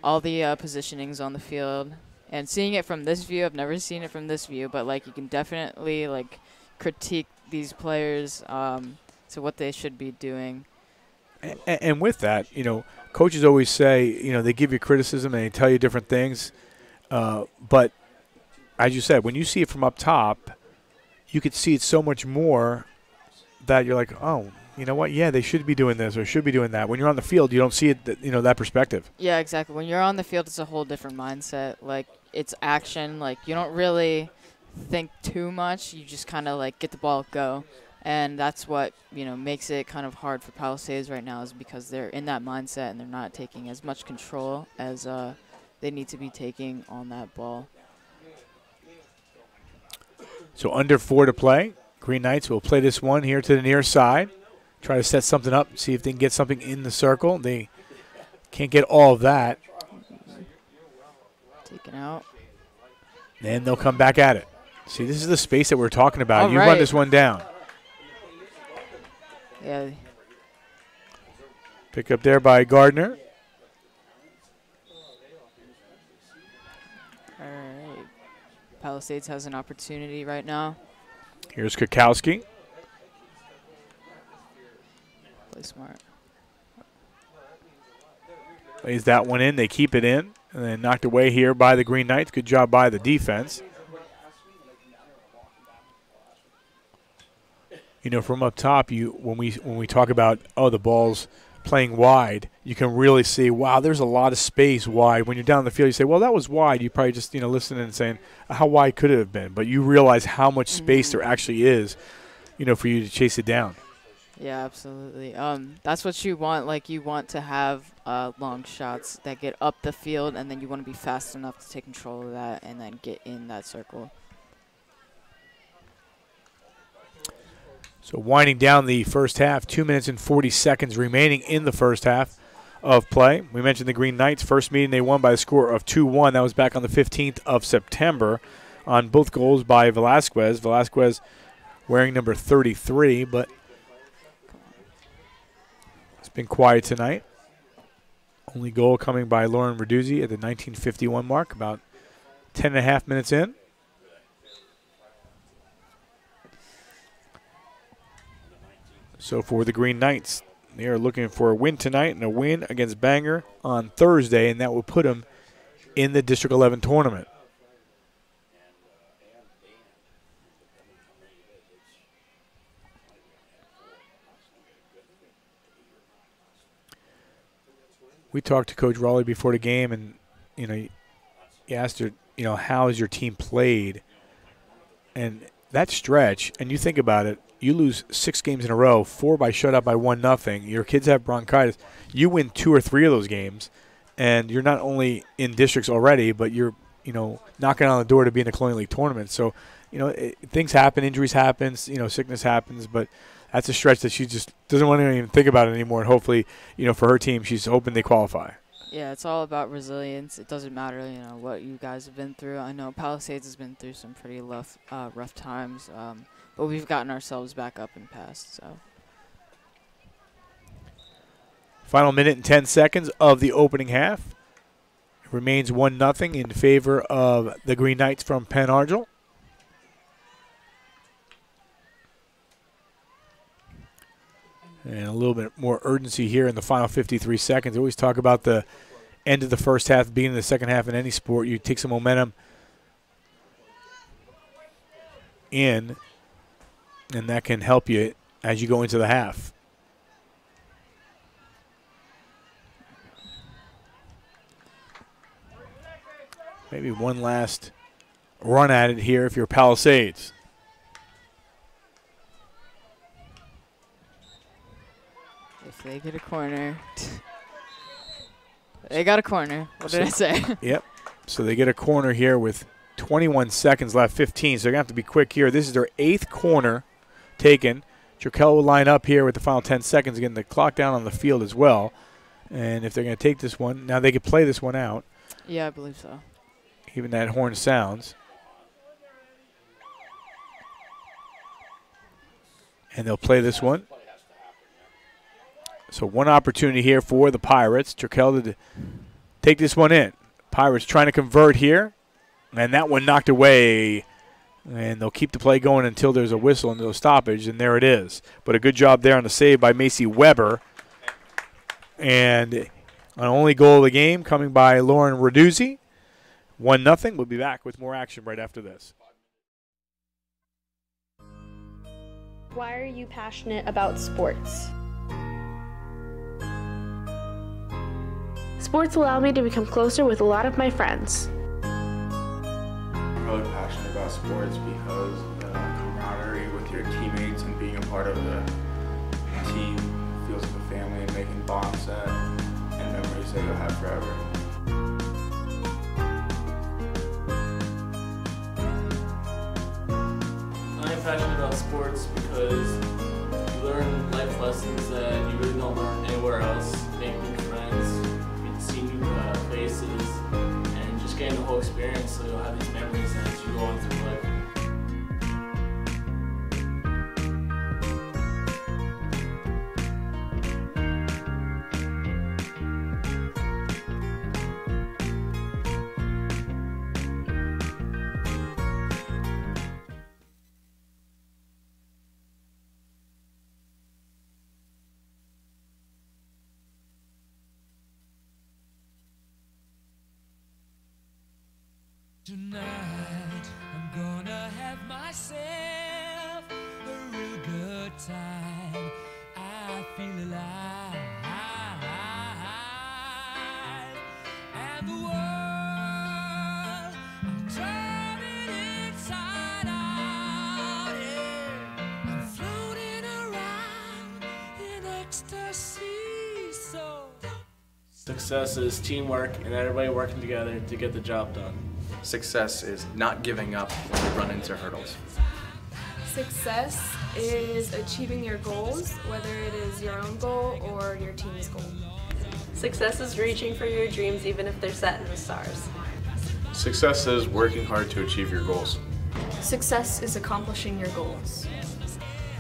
all the positionings on the field. And seeing it from this view, I've never seen it from this view, but like you can definitely like critique these players to what they should be doing. And with that, coaches always say, they give you criticism and they tell you different things. But as you said, when you see it from up top, you could see it so much more that you're like, oh, you know what? Yeah, they should be doing this or should be doing that. When you're on the field, you don't see it, that perspective. Yeah, exactly. When you're on the field, it's a whole different mindset. Like, it's action. Like, you don't really think too much. You just kind of, like, get the ball, go. And that's what, makes it kind of hard for Palisades right now is because they're in that mindset and they're not taking as much control as they need to be taking on that ball. So under 4 to play. Green Knights will play this one here to the near side. Try to set something up, see if they can get something in the circle. They can't get all of that. Taken out. Then they'll come back at it. See, this is the space that we're talking about. All You right. run this one down. Yeah. Pick up there by Gardner. All right. Palisades has an opportunity right now. Here's Kukowski. Play smart. Lays that one in. They keep it in. And then knocked away here by the Green Knights. Good job by the defense. From up top, when we talk about, the ball's playing wide, you can really see, wow, there's a lot of space wide. When you're down the field, you say, well, that was wide. You probably just, listening and saying, how wide could it have been? But you realize how much space there actually is, for you to chase it down. Yeah, absolutely. That's what you want. Like, you want to have long shots that get up the field, and then you want to be fast enough to take control of that and then get in that circle. So winding down the first half, 2 minutes and 40 seconds remaining in the first half of play. We mentioned the Green Knights. First meeting they won by a score of 2-1. That was back on the 15th of September on both goals by Velasquez. Velasquez wearing number 33, but it's been quiet tonight. Only goal coming by Lauren Raduzzi at the 1951 mark, about 10 and a half minutes in. So for the Green Knights, they are looking for a win tonight and a win against Bangor on Thursday, and that will put them in the District 11 tournament. We talked to Coach Raleigh before the game, and he asked her, how has your team played? And that stretch, and you think about it, you lose 6 games in a row, 4 by shutout by 1-0. Your kids have bronchitis. You win 2 or 3 of those games, and you're not only in districts already, but you're, knocking on the door to be in the Colonial League tournament. So, things happen, injuries happen, sickness happens, but that's a stretch that she just doesn't want to even think about it anymore. And hopefully, for her team, she's hoping they qualify. Yeah, it's all about resilience. It doesn't matter, what you guys have been through. I know Palisades has been through some pretty rough times, but we've gotten ourselves back up and past. So, final minute and 10 seconds of the opening half. It remains 1-0 in favor of the Green Knights from Penn Argyl. And a little bit more urgency here in the final 53 seconds. I always talk about the end of the first half, beginning of the second half in any sport. You take some momentum in, and that can help you as you go into the half. Maybe one last run at it here if you're Palisades. if they get a corner, they got a corner. What did I say? Yep. So they get a corner here with 21 seconds left, 15. So they're going to have to be quick here. This is their 8th corner taken. Jerkel will line up here with the final 10 seconds, getting the clock down on the field as well. And if they're going to take this one, now they could play this one out. Yeah, I believe so. Even that horn sounds. And they'll play this one. So one opportunity here for the Pirates. Jerkel to take this one in. Pirates trying to convert here. And that one knocked away. And they'll keep the play going until there's a whistle and no stoppage, and there it is. But a good job there on the save by Macy Weber. And an only goal of the game coming by Lauren Raduzzi. 1-0. We'll be back with more action right after this. Why are you passionate about sports? Sports allow me to become closer with a lot of my friends. I'm really passionate about sports because the camaraderie with your teammates and being a part of the team feels like a family and making bonds that and memories that you'll have forever. I'm passionate about sports because you learn life lessons that you really don't learn anywhere else. Make new friends, you can see new faces, and just gain the whole experience so you'll have these memories as you go on through life. Tonight, I'm gonna have myself a real good time. I feel alive, and the world, I'm turning inside out, yeah. I'm floating around in ecstasy, so Success is teamwork and everybody working together to get the job done. Success is not giving up when you run into hurdles. Success is achieving your goals, whether it is your own goal or your team's goal. Success is reaching for your dreams even if they're set in the stars. Success is working hard to achieve your goals. Success is accomplishing your goals.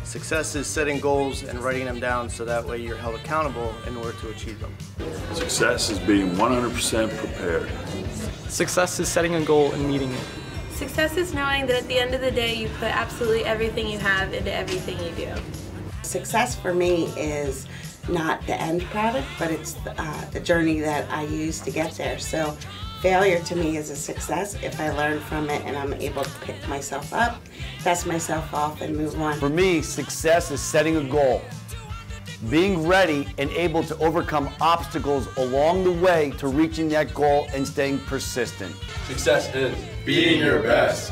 Success is setting goals and writing them down so that way you're held accountable in order to achieve them. Success is being 100% prepared. Success is setting a goal and meeting it. Success is knowing that at the end of the day you put absolutely everything you have into everything you do. Success for me is not the end product, but it's the journey that I use to get there. So failure to me is a success if I learn from it and I'm able to pick myself up, dust myself off, and move on. For me, success is setting a goal, being ready and able to overcome obstacles along the way to reaching that goal and staying persistent. Success is being your best.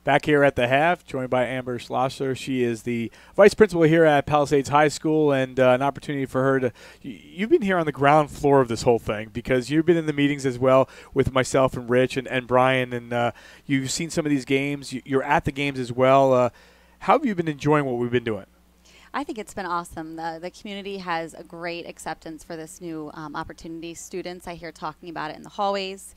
Back here at the half, joined by Amber Schlosser. She is the vice principal here at Palisades High School, and an opportunity for her to – you've been here on the ground floor of this whole thing because you've been in the meetings as well with myself and Rich and Brian, and you've seen some of these games. You're at the games as well. How have you been enjoying what we've been doing? I think it's been awesome. The community has a great acceptance for this new opportunity. Students, I hear talking about it in the hallways.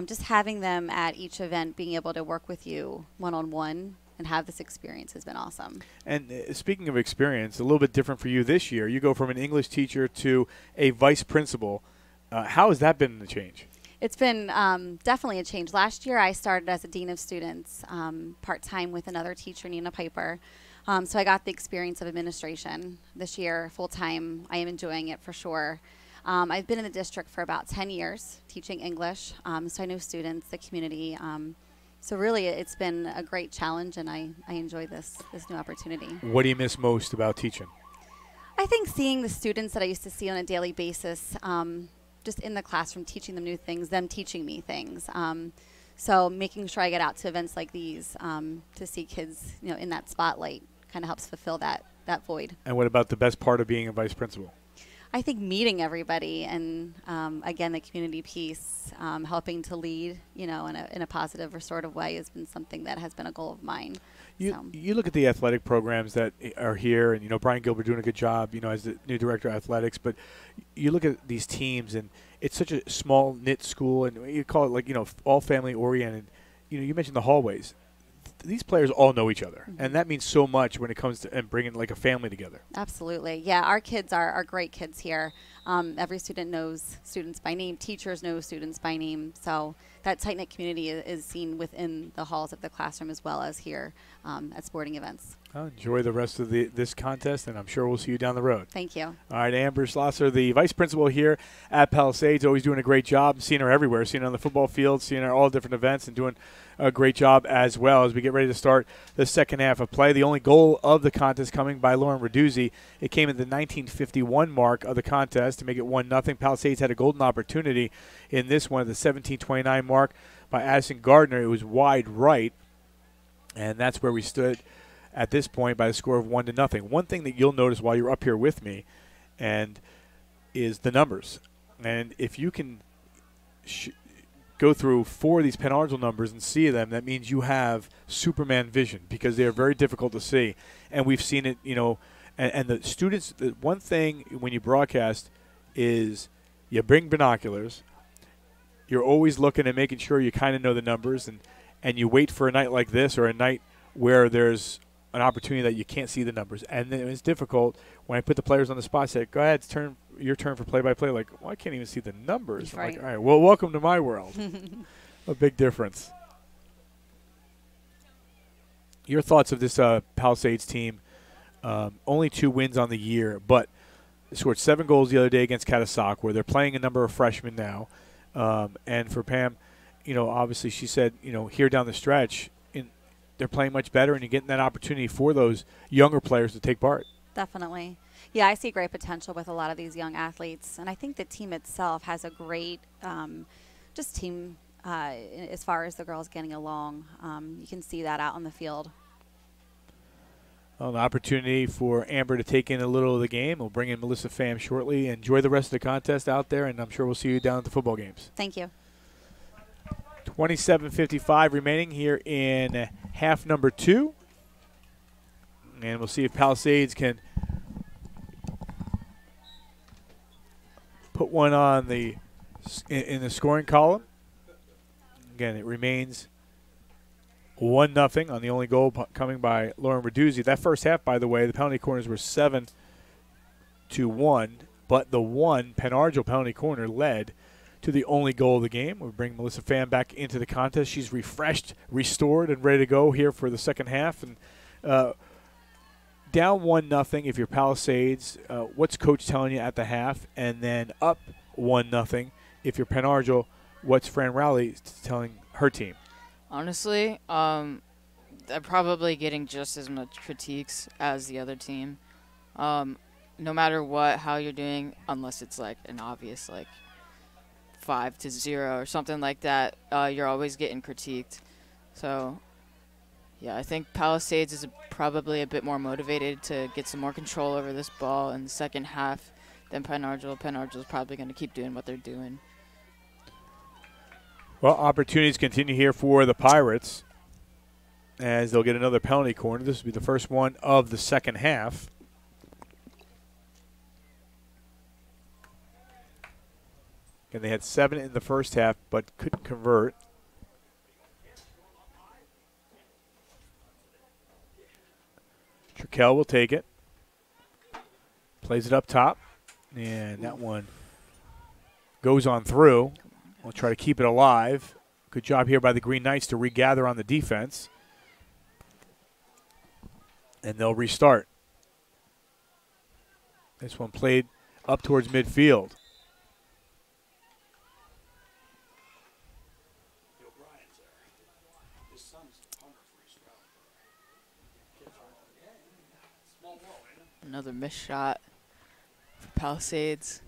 Just having them at each event, being able to work with you one-on-one and have this experience has been awesome. And speaking of experience, a little bit different for you this year. You go from an English teacher to a vice principal. How has that been a change? It's been definitely a change. Last year I started as a dean of students, part-time with another teacher, Nina Piper. So I got the experience of administration. This year, full-time, I am enjoying it for sure. I've been in the district for about 10 years teaching English, so I know students, the community. So really it's been a great challenge, and I enjoy this new opportunity. What do you miss most about teaching? I think seeing the students that I used to see on a daily basis, just in the classroom, teaching them new things, them teaching me things. So making sure I get out to events like these to see kids, in that spotlight kind of helps fulfill that void. And what about the best part of being a vice principal? I think meeting everybody and, again, the community piece, helping to lead, in a positive, restorative way has been something that has been a goal of mine. You look at the athletic programs that are here, and, Brian Gilbert doing a good job, as the new director of athletics, but you look at these teams, and it's such a small knit school, and you call it all family oriented. You mentioned the hallways. These players all know each other, and that means so much when it comes to and bringing a family together. Absolutely. Yeah, our kids are great kids here. Every student knows students by name. Teachers know students by name. So that tight-knit community is seen within the halls of the classroom as well as here at sporting events. Well, enjoy the rest of this contest, and I'm sure we'll see you down the road. Thank you. All right, Amber Schlosser, the vice principal here at Palisades, always doing a great job. Seeing her everywhere, seeing her on the football field, seeing her all different events, and doing a great job as well as we get ready to start the second half of play. The only goal of the contest coming by Lauren Raduzzi. It came at the 1951 mark of the contest to make it 1-0. Palisades had a golden opportunity in this one at the 1729 mark by Addison Gardner. It was wide right, and that's where we stood at this point by the score of 1-0. One thing that you'll notice while you're up here with me and is the numbers. And if you can go through 4 of these Penn Argyle numbers and see them, that means you have Superman vision because they are very difficult to see. And we've seen it, and the students, the one thing when you broadcast is you bring binoculars. You're always looking and making sure you kind of know the numbers, and you wait for a night like this or a night where there's an opportunity that you can't see the numbers. And then it's difficult when I put the players on the spot, say, go ahead, it's your turn for play-by-play. Like, well, I can't even see the numbers. Right. Like, all right, well, welcome to my world. A big difference. Your thoughts of this Palisades team, only 2 wins on the year, but they scored 7 goals the other day against Catasauqua, where they're playing a number of freshmen now. And for Pam, obviously she said, here down the stretch, they're playing much better, and you're getting that opportunity for those younger players to take part. Definitely. Yeah, I see great potential with a lot of these young athletes, and I think the team itself has a great just team as far as the girls getting along. You can see that out on the field. Well, an opportunity for Amber to take in a little of the game. We'll bring in Melissa Pham shortly. Enjoy the rest of the contest out there, and I'm sure we'll see you down at the football games. Thank you. 27:55 remaining here in half number 2. And we'll see if Palisades can put one on in the scoring column. Again, it remains 1-0 on the only goal coming by Lauren Raduzzi. That first half, by the way, the penalty corners were 7-1, but the one Penn Argyle penalty corner led to the only goal of the game. We'll bring Melissa Pham back into the contest. She's refreshed, restored, and ready to go here for the second half. And down 1-0 if you're Palisades. What's Coach telling you at the half? And then up 1-0 if you're Penn Argyle. What's Fran Rowley telling her team? Honestly, they're probably getting just as much critiques as the other team. No matter how you're doing, unless it's like an obvious 5-0 or something like that, you're always getting critiqued. So, yeah, I think Palisades is probably a bit more motivated to get some more control over this ball in the second half than Penn Argyle. Penn Argyle is probably going to keep doing what they're doing. Well, opportunities continue here for the Pirates as they'll get another penalty corner. This will be the first one of the second half. And they had 7 in the first half, but couldn't convert. Trikel will take it. Plays it up top. And that one goes on through. We'll try to keep it alive. Good job here by the Green Knights to regather on the defense. And they'll restart. This one played up towards midfield. Another missed shot for Palisades.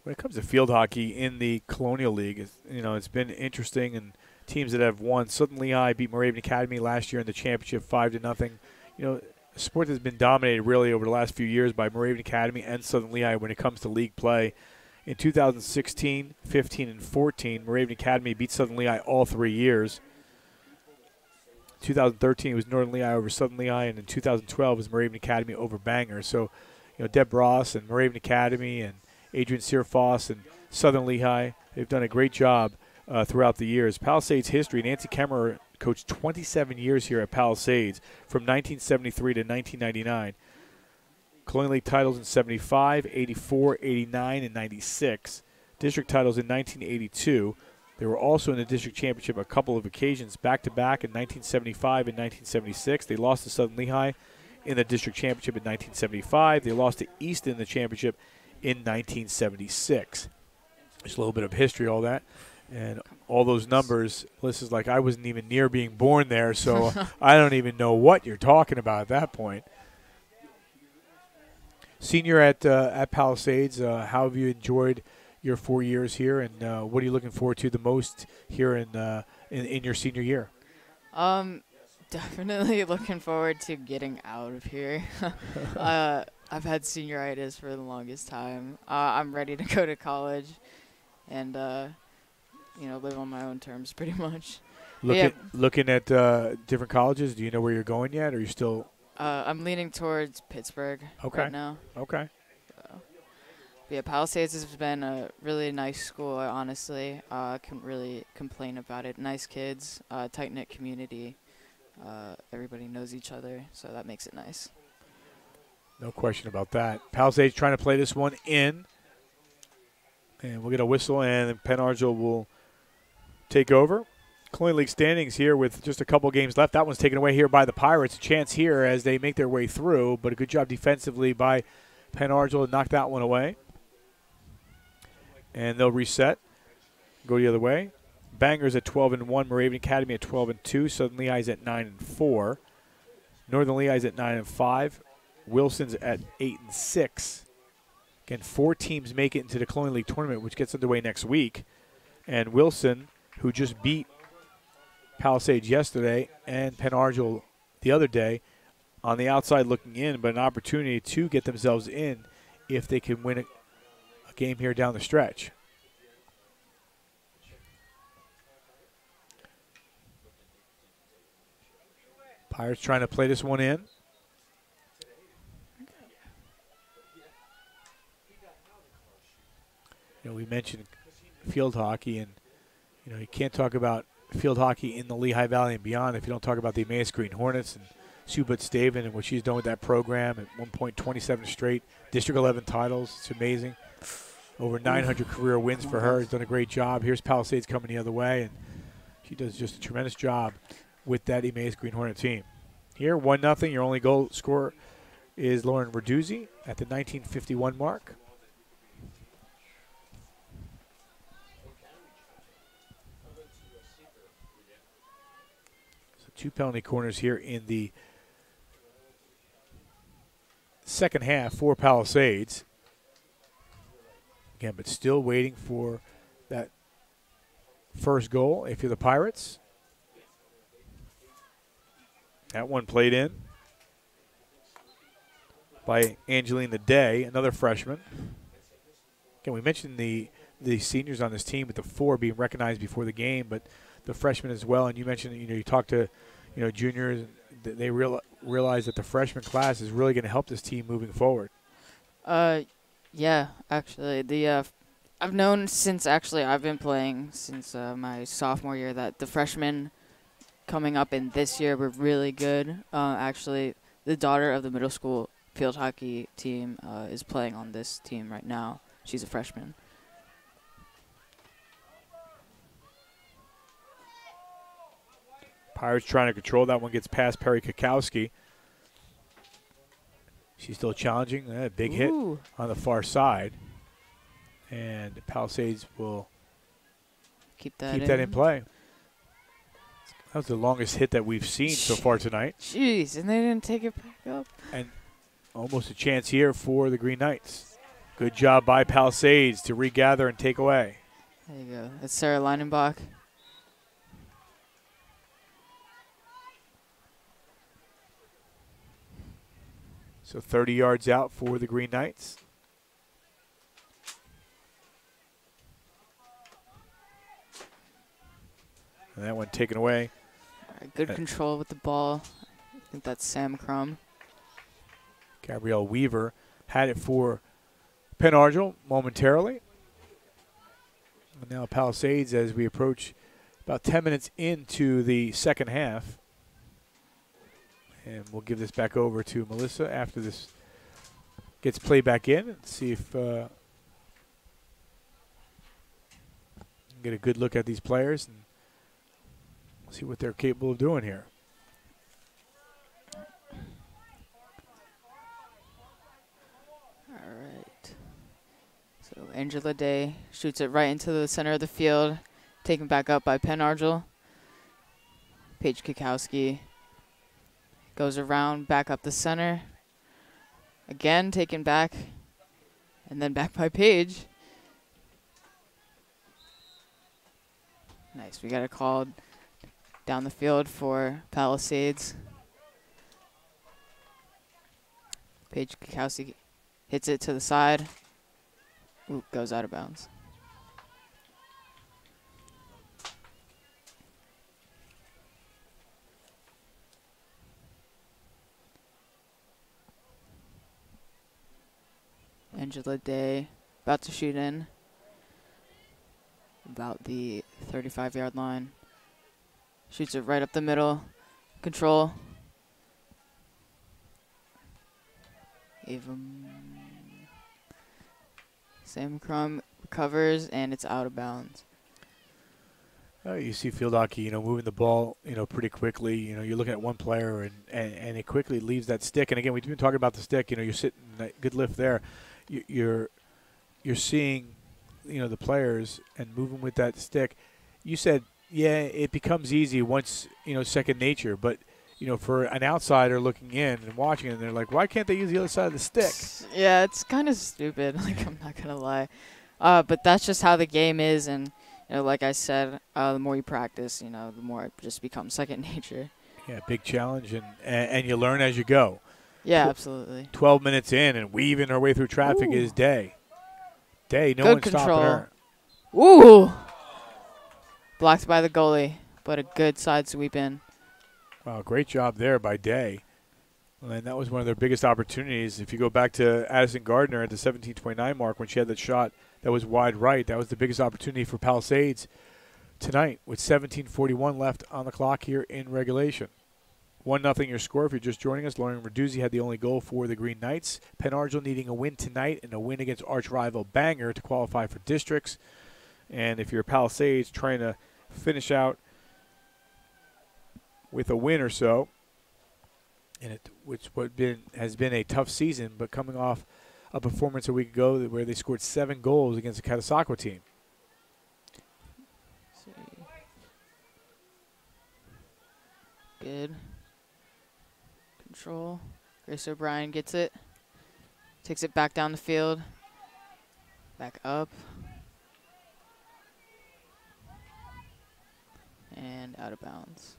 When it comes to field hockey in the Colonial League, it's been interesting, and teams that have won. Sutton Lehigh beat Moravian Academy last year in the championship 5-0. A sport that's been dominated really over the last few years by Moravian Academy and Sutton Lehigh when it comes to league play. In 2016, 15, and 14, Moravian Academy beat Sutton Lehigh all 3 years. 2013 it was Northern Lehigh over Southern Lehigh, and in 2012 it was Moravian Academy over Bangor. So, Deb Ross and Moravian Academy and Adrian Searfoss and Southern Lehigh, they've done a great job throughout the years. Palisades history, Nancy Kemmerer coached 27 years here at Palisades from 1973 to 1999. Colonial League titles in 75, 84, 89, and 96. District titles in 1982. They were also in the district championship a couple of occasions, back-to-back in 1975 and 1976. They lost to Southern Lehigh in the district championship in 1975. They lost to Easton in the championship in 1976. Just a little bit of history, all that. And all those numbers, Melissa's like, I wasn't even near being born there, so I don't even know what you're talking about at that point. Senior at Palisades, how have you enjoyed your 4 years here, and what are you looking forward to the most here in your senior year? Definitely looking forward to getting out of here. I've had senioritis for the longest time. I'm ready to go to college and, live on my own terms pretty much. Looking at different colleges, do you know where you're going yet, or are you still? I'm leaning towards Pittsburgh right now. Okay. Yeah, Palisades has been a really nice school, honestly. I can't really complain about it. Nice kids, tight-knit community. Everybody knows each other, so that makes it nice. No question about that. Palisades trying to play this one in. And we'll get a whistle, and Penn Argyl will take over. Colonial League standings here with just a couple games left. That one's taken away here by the Pirates. A chance here as they make their way through, but a good job defensively by Penn Argyl to knock that one away. And they'll reset, go the other way. Bangor's at 12-1, Moravian Academy at 12-2, Southern Lehigh's at 9-4, Northern Lehigh's at 9-5, Wilson's at 8-6. Again, 4 teams make it into the Colonial League tournament, which gets underway next week. And Wilson, who just beat Palisades yesterday and Penn Argyl the other day, on the outside looking in, but an opportunity to get themselves in if they can win a game here down the stretch. Pirates trying to play this one in. We mentioned field hockey, and you can't talk about field hockey in the Lehigh Valley and beyond if you don't talk about the Emmaus Green Hornets and Sue Butz-Staven and what she's done with that program. At one point, 27 straight District 11 titles. It's amazing. Over 900 career wins for her. Has done a great job. Here's Palisades coming the other way, and she does just a tremendous job with that Emmaus Green Hornet team. Here, 1-0. Your only goal scorer is Lauren Verduzzi at the 1951 mark. So 2 penalty corners here in the second half for Palisades. Again, but still waiting for that first goal if you're the Pirates. That one played in by Angelina Day, another freshman. Again, we mentioned the seniors on this team with the 4 being recognized before the game, but the freshmen as well. And you mentioned, you talk to, juniors, they realize that the freshman class is really going to help this team moving forward. Yeah, actually, I've known since I've been playing since my sophomore year that the freshmen coming up in this year were really good. Actually, the daughter of the middle school field hockey team is playing on this team right now. She's a freshman. Pirates trying to control that one, gets past Perry Kakowski. She's still challenging. A big hit on the far side. And Palisades will keep that in play. That was the longest hit that we've seen so far tonight. Jeez, and they didn't take it back up. And almost a chance here for the Green Knights. Good job by Palisades to regather and take away. There you go. That's Sarah Leinenbach. So 30 yards out for the Green Knights. And that one taken away. All right, good control with the ball. I think that's Sam Crum. Gabrielle Weaver had it for Penn Argyl momentarily. And now Palisades as we approach about 10 minutes into the second half. And we'll give this back over to Melissa after this gets played back in and see if get a good look at these players and see what they're capable of doing here. All right. So Angela Day shoots it right into the center of the field, taken back up by Penn Argyl. Paige Kikowski goes around, back up the center. Again, taken back, and then back by Paige. Nice. We got a call down the field for Palisades. Paige Kikowski hits it to the side. Ooh, goes out of bounds. Angela Day about to shoot in about the 35-yard line. Shoots it right up the middle. Control. Sam Crum recovers, and it's out of bounds. You see field hockey, moving the ball, pretty quickly. You're looking at one player, and it quickly leaves that stick. And again, we've been talking about the stick. You're sitting, good lift there. You're seeing, the players and moving with that stick. You said, yeah, it becomes easy once, second nature. But, for an outsider looking in and watching it, they're like, why can't they use the other side of the stick? Yeah, it's kind of stupid. Like, I'm not gonna lie, but that's just how the game is. And like I said, the more you practice, the more it just becomes second nature. Yeah, big challenge, and you learn as you go. Yeah, absolutely. 12 minutes in and weaving her way through traffic is Day. Day, no Good one's control. stopping her. Ooh! Blocked by the goalie, but a good side sweep in. Wow, great job there by Day. And that was one of their biggest opportunities. If you go back to Addison Gardner at the 17:29 mark when she had that shot that was wide right, that was the biggest opportunity for Palisades tonight with 17:41 left on the clock here in regulation. 1-0 your score if you're just joining us. Lauren Raduzzi had the only goal for the Green Knights. Penn Argyl needing a win tonight and a win against arch rival Bangor to qualify for districts. And if you're Palisades trying to finish out with a win or so, and which has been a tough season, but coming off a performance a week ago where they scored 7 goals against the Catasauqua team. Good. Control. Grace O'Brien gets it. Takes it back down the field. Back up. And out of bounds.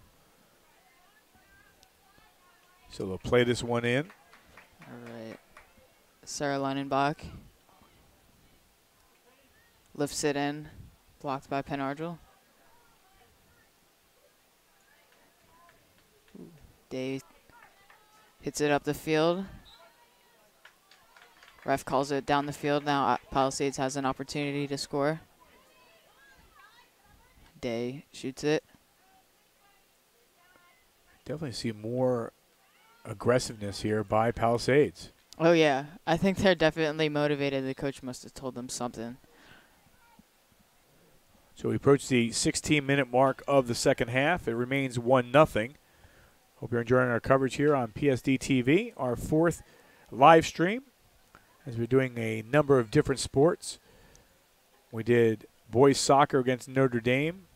So they'll play this one in. All right. Sarah Leinenbach lifts it in. Blocked by Penn Argyl. Day hits it up the field. Ref calls it down the field. Now Palisades has an opportunity to score. Day shoots it. Definitely see more aggressiveness here by Palisades. Oh, yeah. I think they're definitely motivated. The coach must have told them something. So we approach the 16-minute mark of the second half. It remains 1-0. Hope you're enjoying our coverage here on PSDtv, our 4th live stream, as we're doing a number of different sports. We did boys soccer against Notre Dame,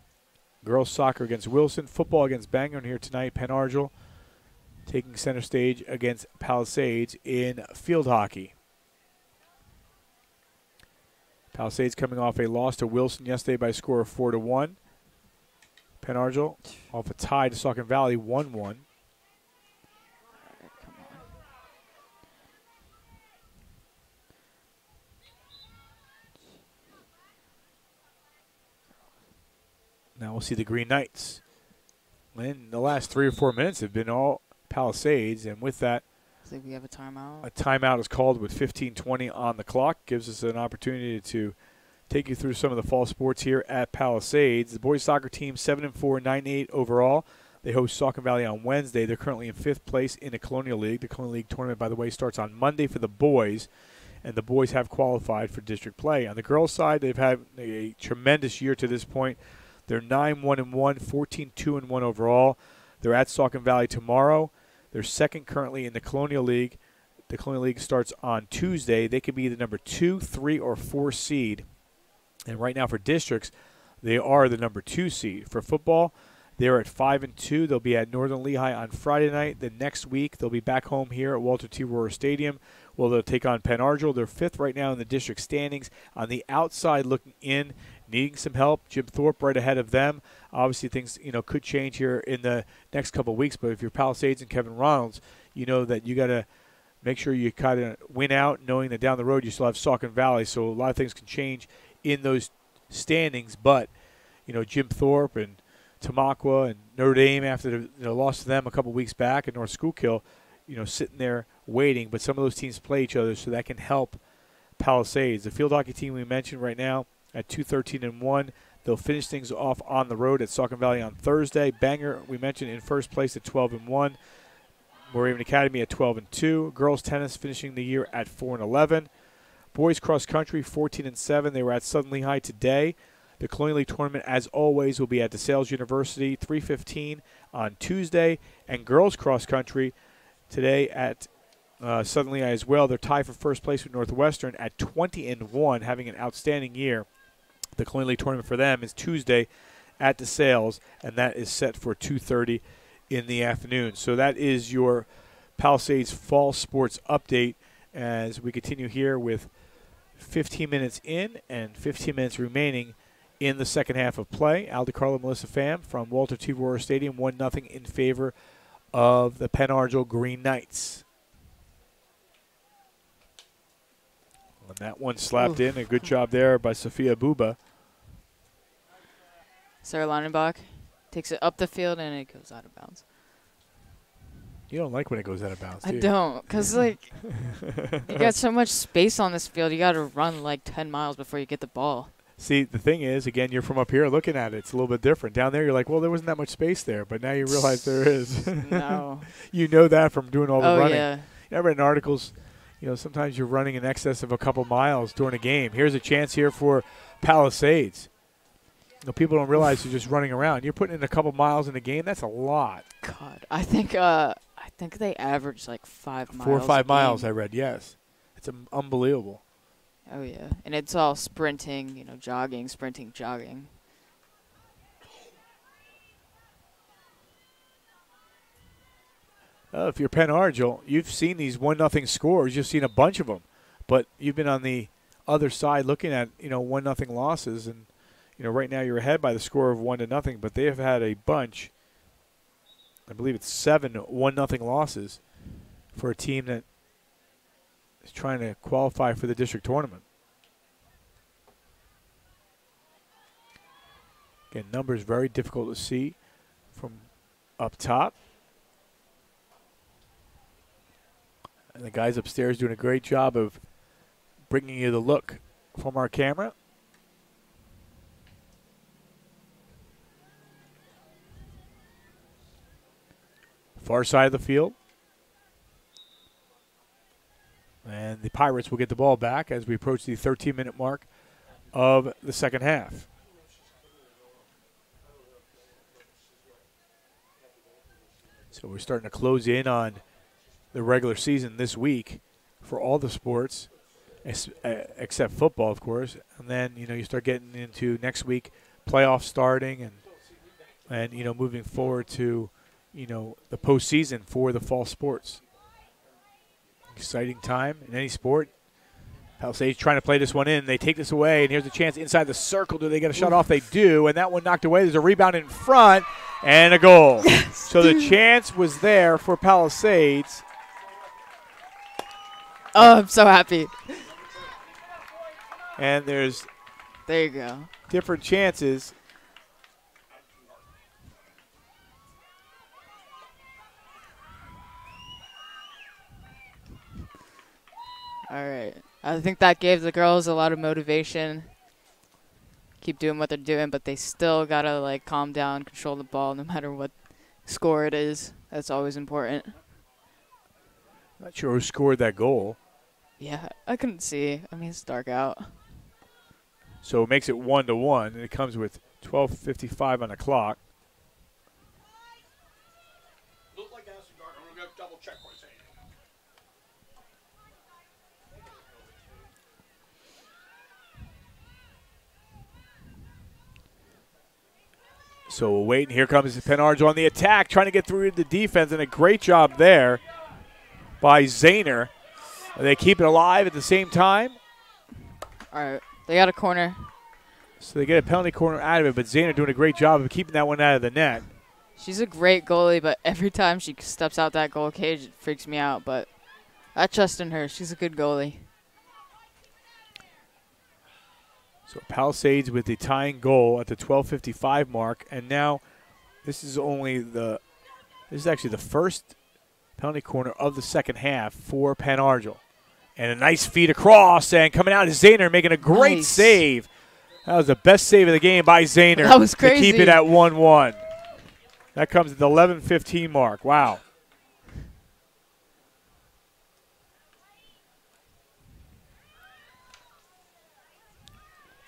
girls soccer against Wilson, football against Bangor, and here tonight Penn Argyl taking center stage against Palisades in field hockey. Palisades coming off a loss to Wilson yesterday by a score of 4-1. Penn Argyle off a tie to Saucon Valley, 1-1. Now we'll see the Green Knights. In the last 3 or 4 minutes have been all Palisades, and with that, I think we have a timeout. a timeout is called with 15:20 on the clock. Gives us an opportunity to take you through some of the fall sports here at Palisades. The boys soccer team 7-4, 9-8 overall. They host Saucon Valley on Wednesday. They're currently in 5th place in the Colonial League. The Colonial League tournament, by the way, starts on Monday for the boys, and the boys have qualified for district play. On the girls' side, they've had a tremendous year to this point. They're 9-1-1, 14-2-1 overall. They're at Saucon Valley tomorrow. They're second currently in the Colonial League. The Colonial League starts on Tuesday. They could be the number 2, 3, or 4 seed. And right now for districts, they are the number 2 seed. For football, they're at 5-2. They'll be at Northern Lehigh on Friday night. The next week, they'll be back home here at Walter T. Rohrer Stadium. Well, they'll take on Penn Argyle. They're 5th right now in the district standings. On the outside looking in, needing some help, Jim Thorpe right ahead of them. Obviously, things could change here in the next couple of weeks. But if you're Palisades and Kevin Ronalds, you know that you got to make sure you kind of win out, knowing that down the road you still have Saucon Valley. So a lot of things can change in those standings. But Jim Thorpe and Tamaqua and Notre Dame, after the loss to them a couple weeks back, and North Schuylkill, sitting there waiting. But some of those teams play each other, so that can help Palisades. The field hockey team we mentioned right now at 2-13-1. They'll finish things off on the road at Saucon Valley on Thursday. Bangor, we mentioned, in first place at 12-1. Moravian Academy at 12-2. Girls tennis finishing the year at 4-11. Boys cross country 14-7. They were at Southern Lehigh today. The Colonial League tournament, as always, will be at DeSales University 3:15 on Tuesday. And girls cross country today at Southern Lehigh as well. They're tied for first place with Northwestern at 20-1, having an outstanding year. The Colonial League tournament for them is Tuesday at DeSales, and that is set for 2:30 in the afternoon. So that is your Palisades Fall Sports update as we continue here with 15 minutes in and 15 minutes remaining in the second half of play. Al DiCarlo, Melissa Pham from Walter T. Rohrer Stadium, 1-0 in favor of the Penn Argyle Green Knights. And that one slapped in. A good job there by Sophia Buba. Sarah Leinenbach takes it up the field, and it goes out of bounds. You don't like when it goes out of bounds, do you? I don't, because, you got so much space on this field. You got to run, 10 miles before you get the ball. See, the thing is, again, you're from up here looking at it. It's a little bit different. Down there, you're like, well, there wasn't that much space there. But now you realize there is. No. You know that from doing all the running. Yeah. I've read in articles, sometimes you're running in excess of a couple miles during a game. Here's a chance here for Palisades. People don't realize you're just running around. You're putting in a couple miles in a game. That's a lot. God, I think they average 5 miles. 4 or 5 miles, I read, yes. It's unbelievable. Oh, yeah. And it's all sprinting, jogging, sprinting, jogging. If you're Penn Argyle, you've seen these 1-0 scores. You've seen a bunch of them. But you've been on the other side looking at, 1-0 losses. And, right now you're ahead by the score of 1-0. But they have had a bunch. I believe it's 7 1-0 losses for a team that is trying to qualify for the district tournament. Again, numbers very difficult to see from up top. And the guys upstairs doing a great job of bringing you the look from our camera. Far side of the field. And the Pirates will get the ball back as we approach the 13-minute mark of the second half. So we're starting to close in on the regular season this week for all the sports, except football, of course. And then, you start getting into next week, playoffs starting and moving forward to, the postseason for the fall sports. Exciting time in any sport. Palisades trying to play this one in. They take this away, and here's a chance inside the circle. Do they get a shot off? They do, and that one knocked away. There's a rebound in front and a goal. Yes. So the chance was there for Palisades. Oh, I'm so happy. And there you go. Different chances. All right. I think that gave the girls a lot of motivation. Keep doing what they're doing, but they still got to, like, calm down, control the ball no matter what score it is. That's always important. Not sure who scored that goal. Yeah, I couldn't see. I mean, it's dark out. So it makes it 1-1, and it comes with 12:55 on the clock. So we'll wait, and here comes Penarge on the attack, trying to get through the defense, and a great job there by Zahner. They keep it alive at the same time. All right, they got a corner. So they get a penalty corner out of it, but Zahner doing a great job of keeping that one out of the net. She's a great goalie, but every time she steps out that goal cage, it freaks me out. But I trust in her. She's a good goalie. So Palisades with the tying goal at the 12:55 mark, and now this is actually the first penalty corner of the second half for Penargil. And a nice feed across, and coming out is Zahner making a great save. That was the best save of the game by Zahner. That was crazy. To keep it at 1-1. That comes at the 11:15 mark. Wow.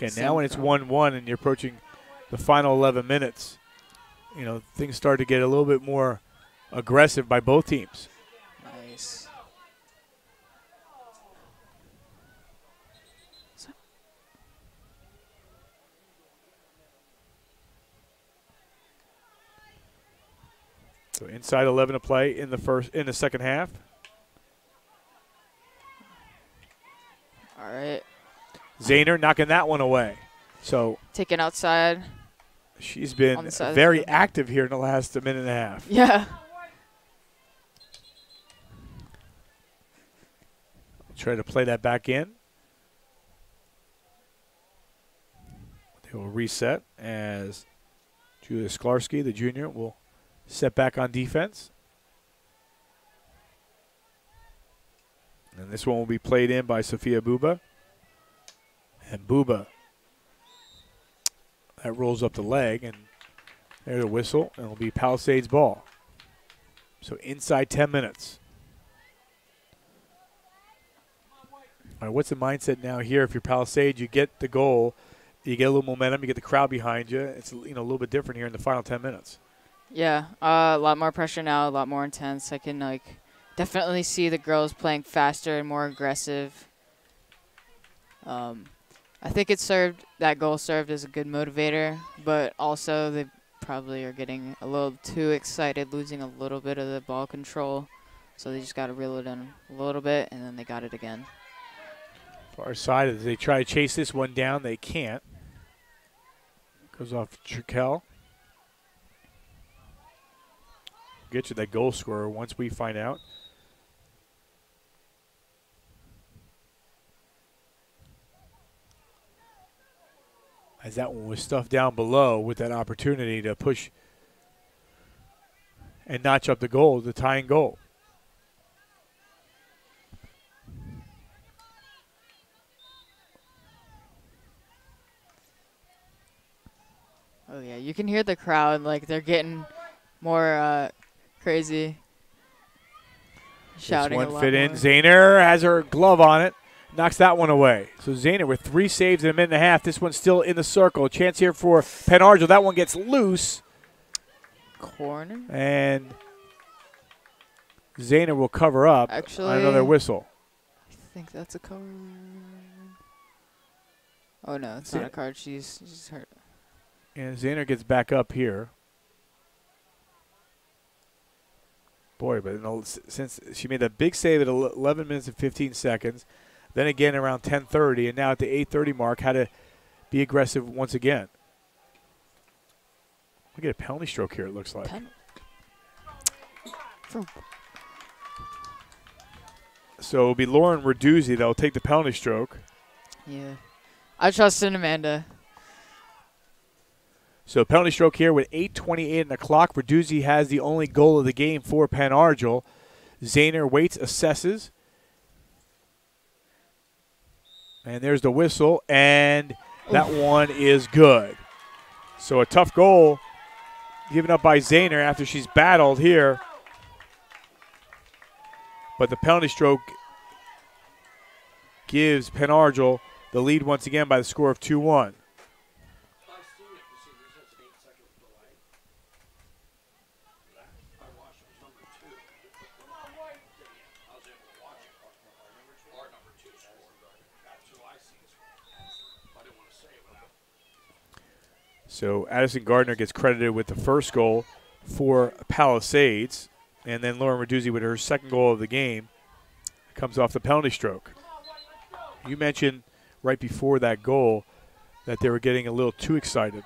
Okay, now when it's 1-1 and you're approaching the final 11 minutes, you know, things start to get a little bit more aggressive by both teams. Nice. So inside 11 to play in the second half. All right. Zahner knocking that one away. So taken outside. She's been very active here in the last minute and a half. Yeah. Try to play that back in. They will reset as Julia Sklarski, the junior, will set back on defense. And this one will be played in by Sophia Buba. And Buba, that rolls up the leg, and there's a whistle, and it'll be Palisades ball. So inside 10 minutes. All right, what's the mindset now here? If you're Palisades, you get the goal, you get a little momentum, you get the crowd behind you. It's a little bit different here in the final 10 minutes. Yeah, a lot more pressure now, a lot more intense. I can definitely see the girls playing faster and more aggressive. I think that goal served as a good motivator, but also they probably are getting a little too excited, losing a little bit of the ball control. So they just got to reel it in a little bit, and then they got it again. Far side, as they try to chase this one down, they can't. Goes off Trikel. Get you that goal scorer once we find out. As that one was stuffed down below with that opportunity to push and notch up the goal, the tying goal. Oh, yeah, you can hear the crowd. They're getting more crazy. Shouting this a one lot fit more. in. Zahner has her glove on it. Knocks that one away. So Zahner with 3 saves in a minute and a half. This one's still in the circle. Chance here for Penargil. That one gets loose. Corner. And Zahner will cover up on another whistle. I think that's a card. Oh, no, it's not a card. She's hurt. And Zahner gets back up here. Boy, but since she made that big save at 11 minutes and 15 seconds, then again around 10:30, and now at the 8:30 mark had to be aggressive once again. Look at a penalty stroke here, it looks like. So it'll be Lauren Raduzzi that will take the penalty stroke. Yeah. I trust in Amanda. So penalty stroke here with 8:28 on the clock. Raduzzi has the only goal of the game for Penn Argyl. Zahner waits, assesses. And there's the whistle, and that one is good. So a tough goal given up by Zahner after she's battled here. But the penalty stroke gives Penn Argyl the lead once again by the score of 2-1. So Addison Gardner gets credited with the first goal for Palisades. And then Lauren Raduzzi with her second goal of the game comes off the penalty stroke. You mentioned right before that goal that they were getting a little too excited.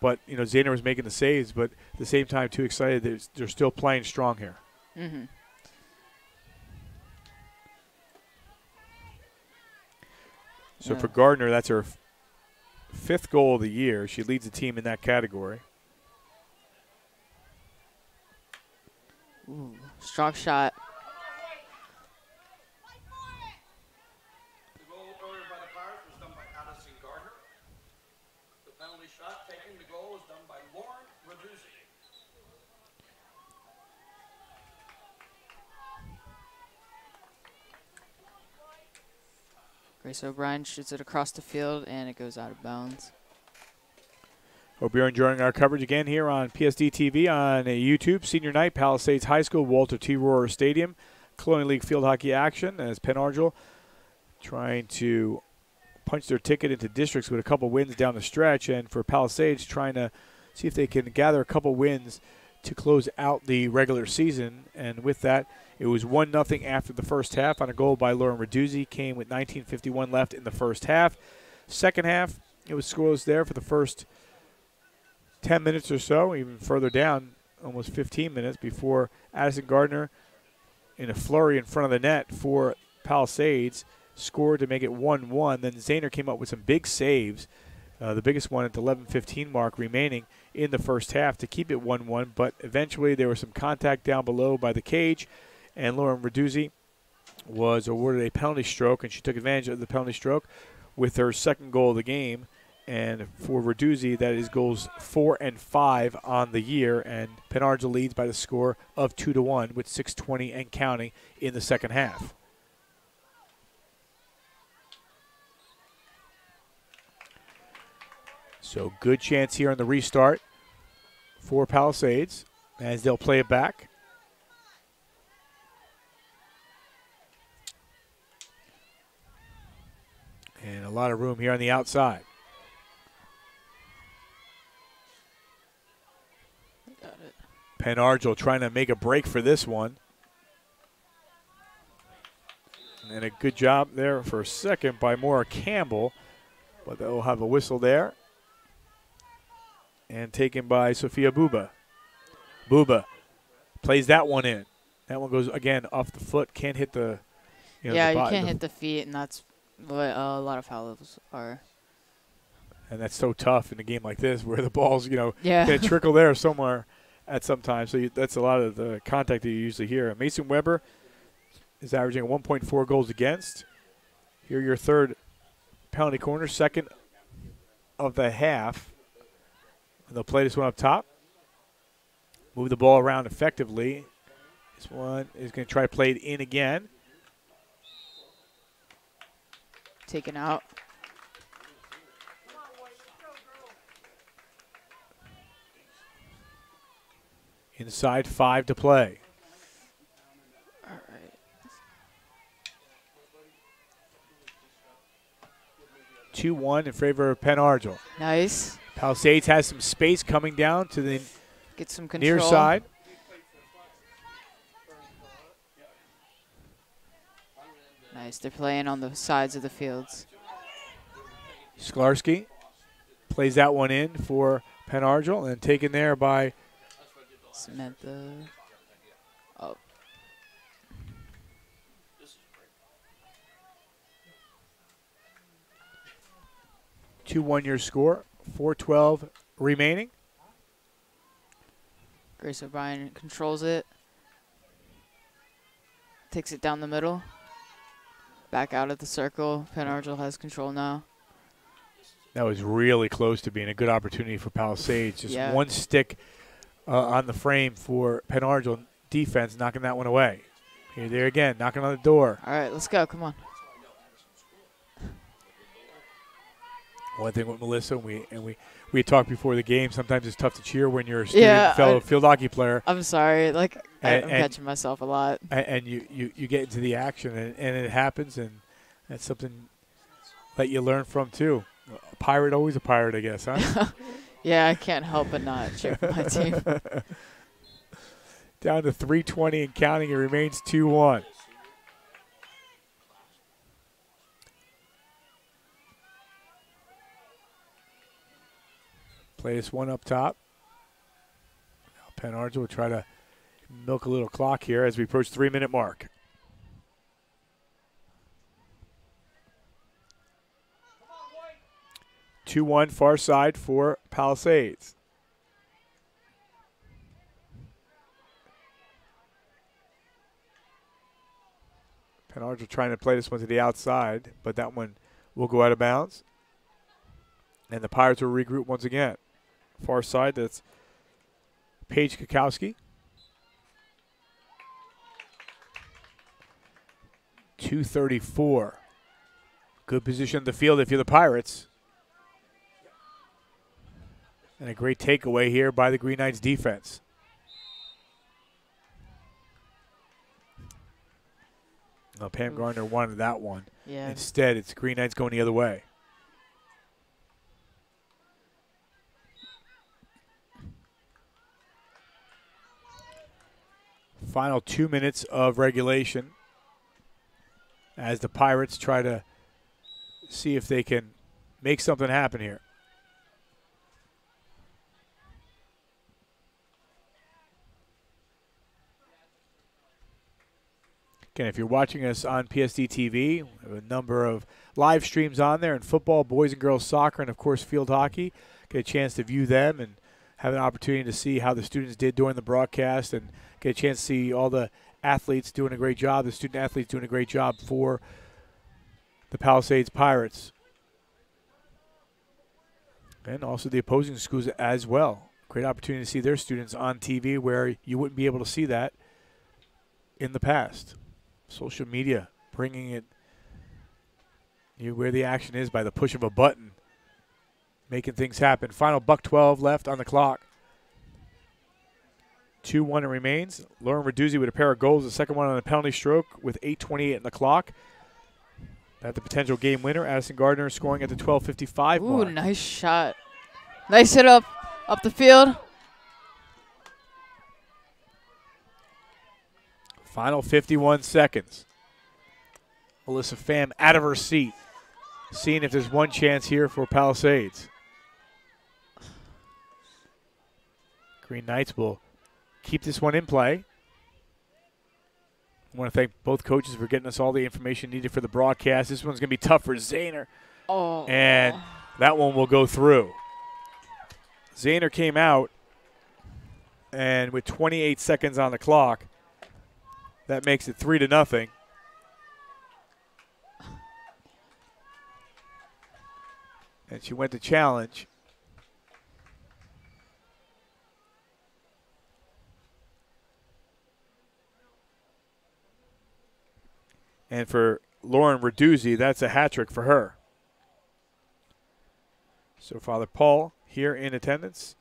But, you know, Zahner was making the saves, but at the same time too excited. They're still playing strong here. Mm-hmm. So for Gardner, that's her fifth goal of the year. She leads the team in that category. Ooh, strong shot. The goal ordered by the Pirates was done by Addison Gardner. The penalty shot taking the goal was done by Lauren Raduzzi. Grace O'Brien shoots it across the field, and it goes out of bounds. Hope you're enjoying our coverage again here on PSDtv on YouTube. Senior night, Palisades High School, Walter T. Rohrer Stadium. Colonial League field hockey action as Penn Argyl trying to punch their ticket into districts with a couple wins down the stretch. And for Palisades, trying to see if they can gather a couple wins to close out the regular season. And with that, it was 1-0 after the first half on a goal by Lauren Raduzzi. Came with 19:51 left in the first half. Second half, it was scoreless there for the first 10 minutes or so, even further down, almost 15 minutes before Addison Gardner, in a flurry in front of the net for Palisades, scored to make it 1-1. Then Zahner came up with some big saves, the biggest one at the 11:15 mark remaining in the first half to keep it 1-1. But eventually there was some contact down below by the cage, and Lauren Raduzzi was awarded a penalty stroke, and she took advantage of the penalty stroke with her second goal of the game. And for Raduzzi, that is goals 4 and 5 on the year. And Penn Argyl leads by the score of 2-1 with 6:20 and counting in the second half. So good chance here on the restart for Palisades as they'll play it back. And a lot of room here on the outside. Penn Argyl trying to make a break for this one. And a good job there for a second by Maura Campbell. But they'll have a whistle there. And taken by Sophia Buba. Buba plays that one in. That one goes, again, off the foot. Can't hit the, you can't hit the feet, and that's what a lot of fouls are. And that's so tough in a game like this where the ball's, going to trickle there somewhere at some time. So that's a lot of the contact that you usually hear. Mason Weber is averaging 1.4 goals against. Here your third penalty corner, second of the half. And they'll play this one up top. Move the ball around effectively. This one is going to try to play it in again. Taken out. Inside 5 to play. All right. 2-1 in favor of Penn Argyl. Nice. Palisades has some space coming down to the Get some near control. side. Nice. They're playing on the sides of the fields. Sklarski plays that one in for Penn Argyle and taken there by Samantha. Oh. 2-1 your score. 4:12 remaining. Grace O'Brien controls it. Takes it down the middle. Back out of the circle. Penn Argyle has control now. That was really close to being a good opportunity for Palisades. Just one stick on the frame for Penn Argyle defense, knocking that one away. Here, there again, knocking on the door. All right, let's go. Come on. One thing with Melissa, we had talked before the game. Sometimes it's tough to cheer when you're a student, fellow field hockey player. I'm sorry, like I'm catching myself a lot. And you get into the action, and it happens, and that's something that you learn from too. A pirate, always a pirate, I guess, huh? Yeah, I can't help but not cheer for my team. Down to 3:20 and counting. It remains 2-1. Play this one up top. Now Penn Argyle will try to milk a little clock here as we approach 3-minute mark. (2-1) far side for Palisades. Penn Argyle trying to play this one to the outside, but that one will go out of bounds. And the Pirates will regroup once again. Far side, that's Paige Kakowski. 2:34. Good position on the field if you're the Pirates. And a great takeaway here by the Green Knights defense. Now, Pam Gardner wanted that one. Yeah. Instead, it's Green Knights going the other way. Final 2 minutes of regulation as the Pirates try to see if they can make something happen here. Again, if you're watching us on PSDtv, we have a number of live streams on there in football, boys and girls soccer, and, of course, field hockey. Get a chance to view them and have an opportunity to see how the students did during the broadcast and get a chance to see all the athletes doing a great job, the student athletes doing a great job for the Palisades Pirates. And also the opposing schools as well. Great opportunity to see their students on TV where you wouldn't be able to see that in the past. Social media bringing it you where the action is by the push of a button, making things happen. Final $1:12 left on the clock. 2-1 it remains. Lauren Raduzzi with a pair of goals, the second one on the penalty stroke with 8:28 in the clock. That the potential game winner. Addison Gardner scoring at the 12:55 mark. Ooh, nice shot. Nice hit up the field. Final 51 seconds. Alyssa Pham out of her seat, seeing if there's one chance here for Palisades. Green Knights will keep this one in play. I want to thank both coaches for getting us all the information needed for the broadcast. This one's going to be tough for Zahner. Oh. And that one will go through. Zahner came out, and with 28 seconds on the clock, that makes it 3-0. And she went to challenge. And for Lauren Raduzzi, that's a hat trick for her. So Father Paul here in attendance,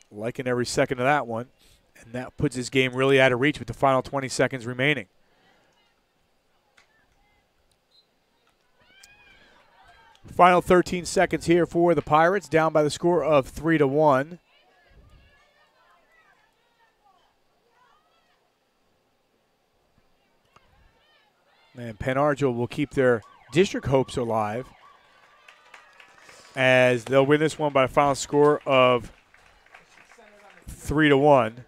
liking every second of that one. And that puts his game really out of reach with the final 20 seconds remaining. Final 13 seconds here for the Pirates, down by the score of 3-1. And Penn Argyl will keep their district hopes alive as they'll win this one by a final score of 3-1.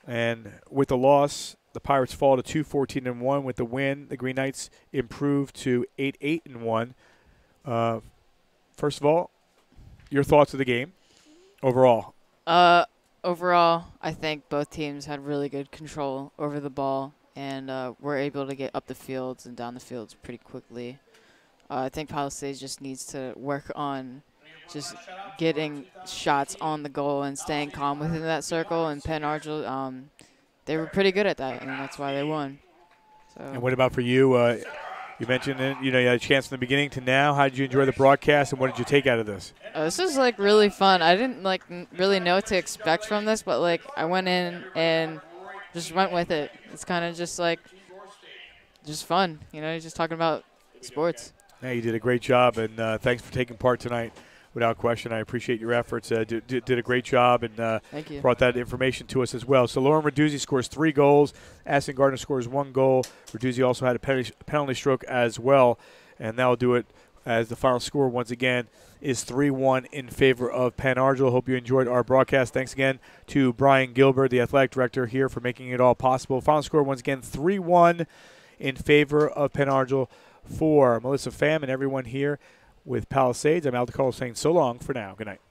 And with the loss, the Pirates fall to 2-14-1. With the win, the Green Knights improve to 8-8-1. First of all, your thoughts of the game overall? Overall, I think both teams had really good control over the ball and were able to get up the fields and down the fields pretty quickly. I think Palisades just needs to work on just getting shots on the goal and staying calm within that circle. And Penn Argyl, they were pretty good at that, and that's why they won. So. And what about for you? You mentioned it, you had a chance in the beginning to now. How did you enjoy the broadcast, and what did you take out of this? This is really fun. I didn't really know what to expect from this, but I went in and just went with it. It's kind of just fun, just talking about sports. Yeah, you did a great job, and thanks for taking part tonight. Without question, I appreciate your efforts. Did a great job and Thank you. Brought that information to us as well. So Lauren Raduzzi scores 3 goals. Aston Gardner scores 1 goal. Raduzzi also had a penalty stroke as well, and that will do it as the final score once again is 3-1 in favor of Penn Argyl. Hope you enjoyed our broadcast. Thanks again to Brian Gilbert, the athletic director here, for making it all possible. Final score once again 3-1 in favor of Penn Argyl. For Melissa Pham and everyone here with Palisades, I'm Al DeColo saying so long for now. Good night.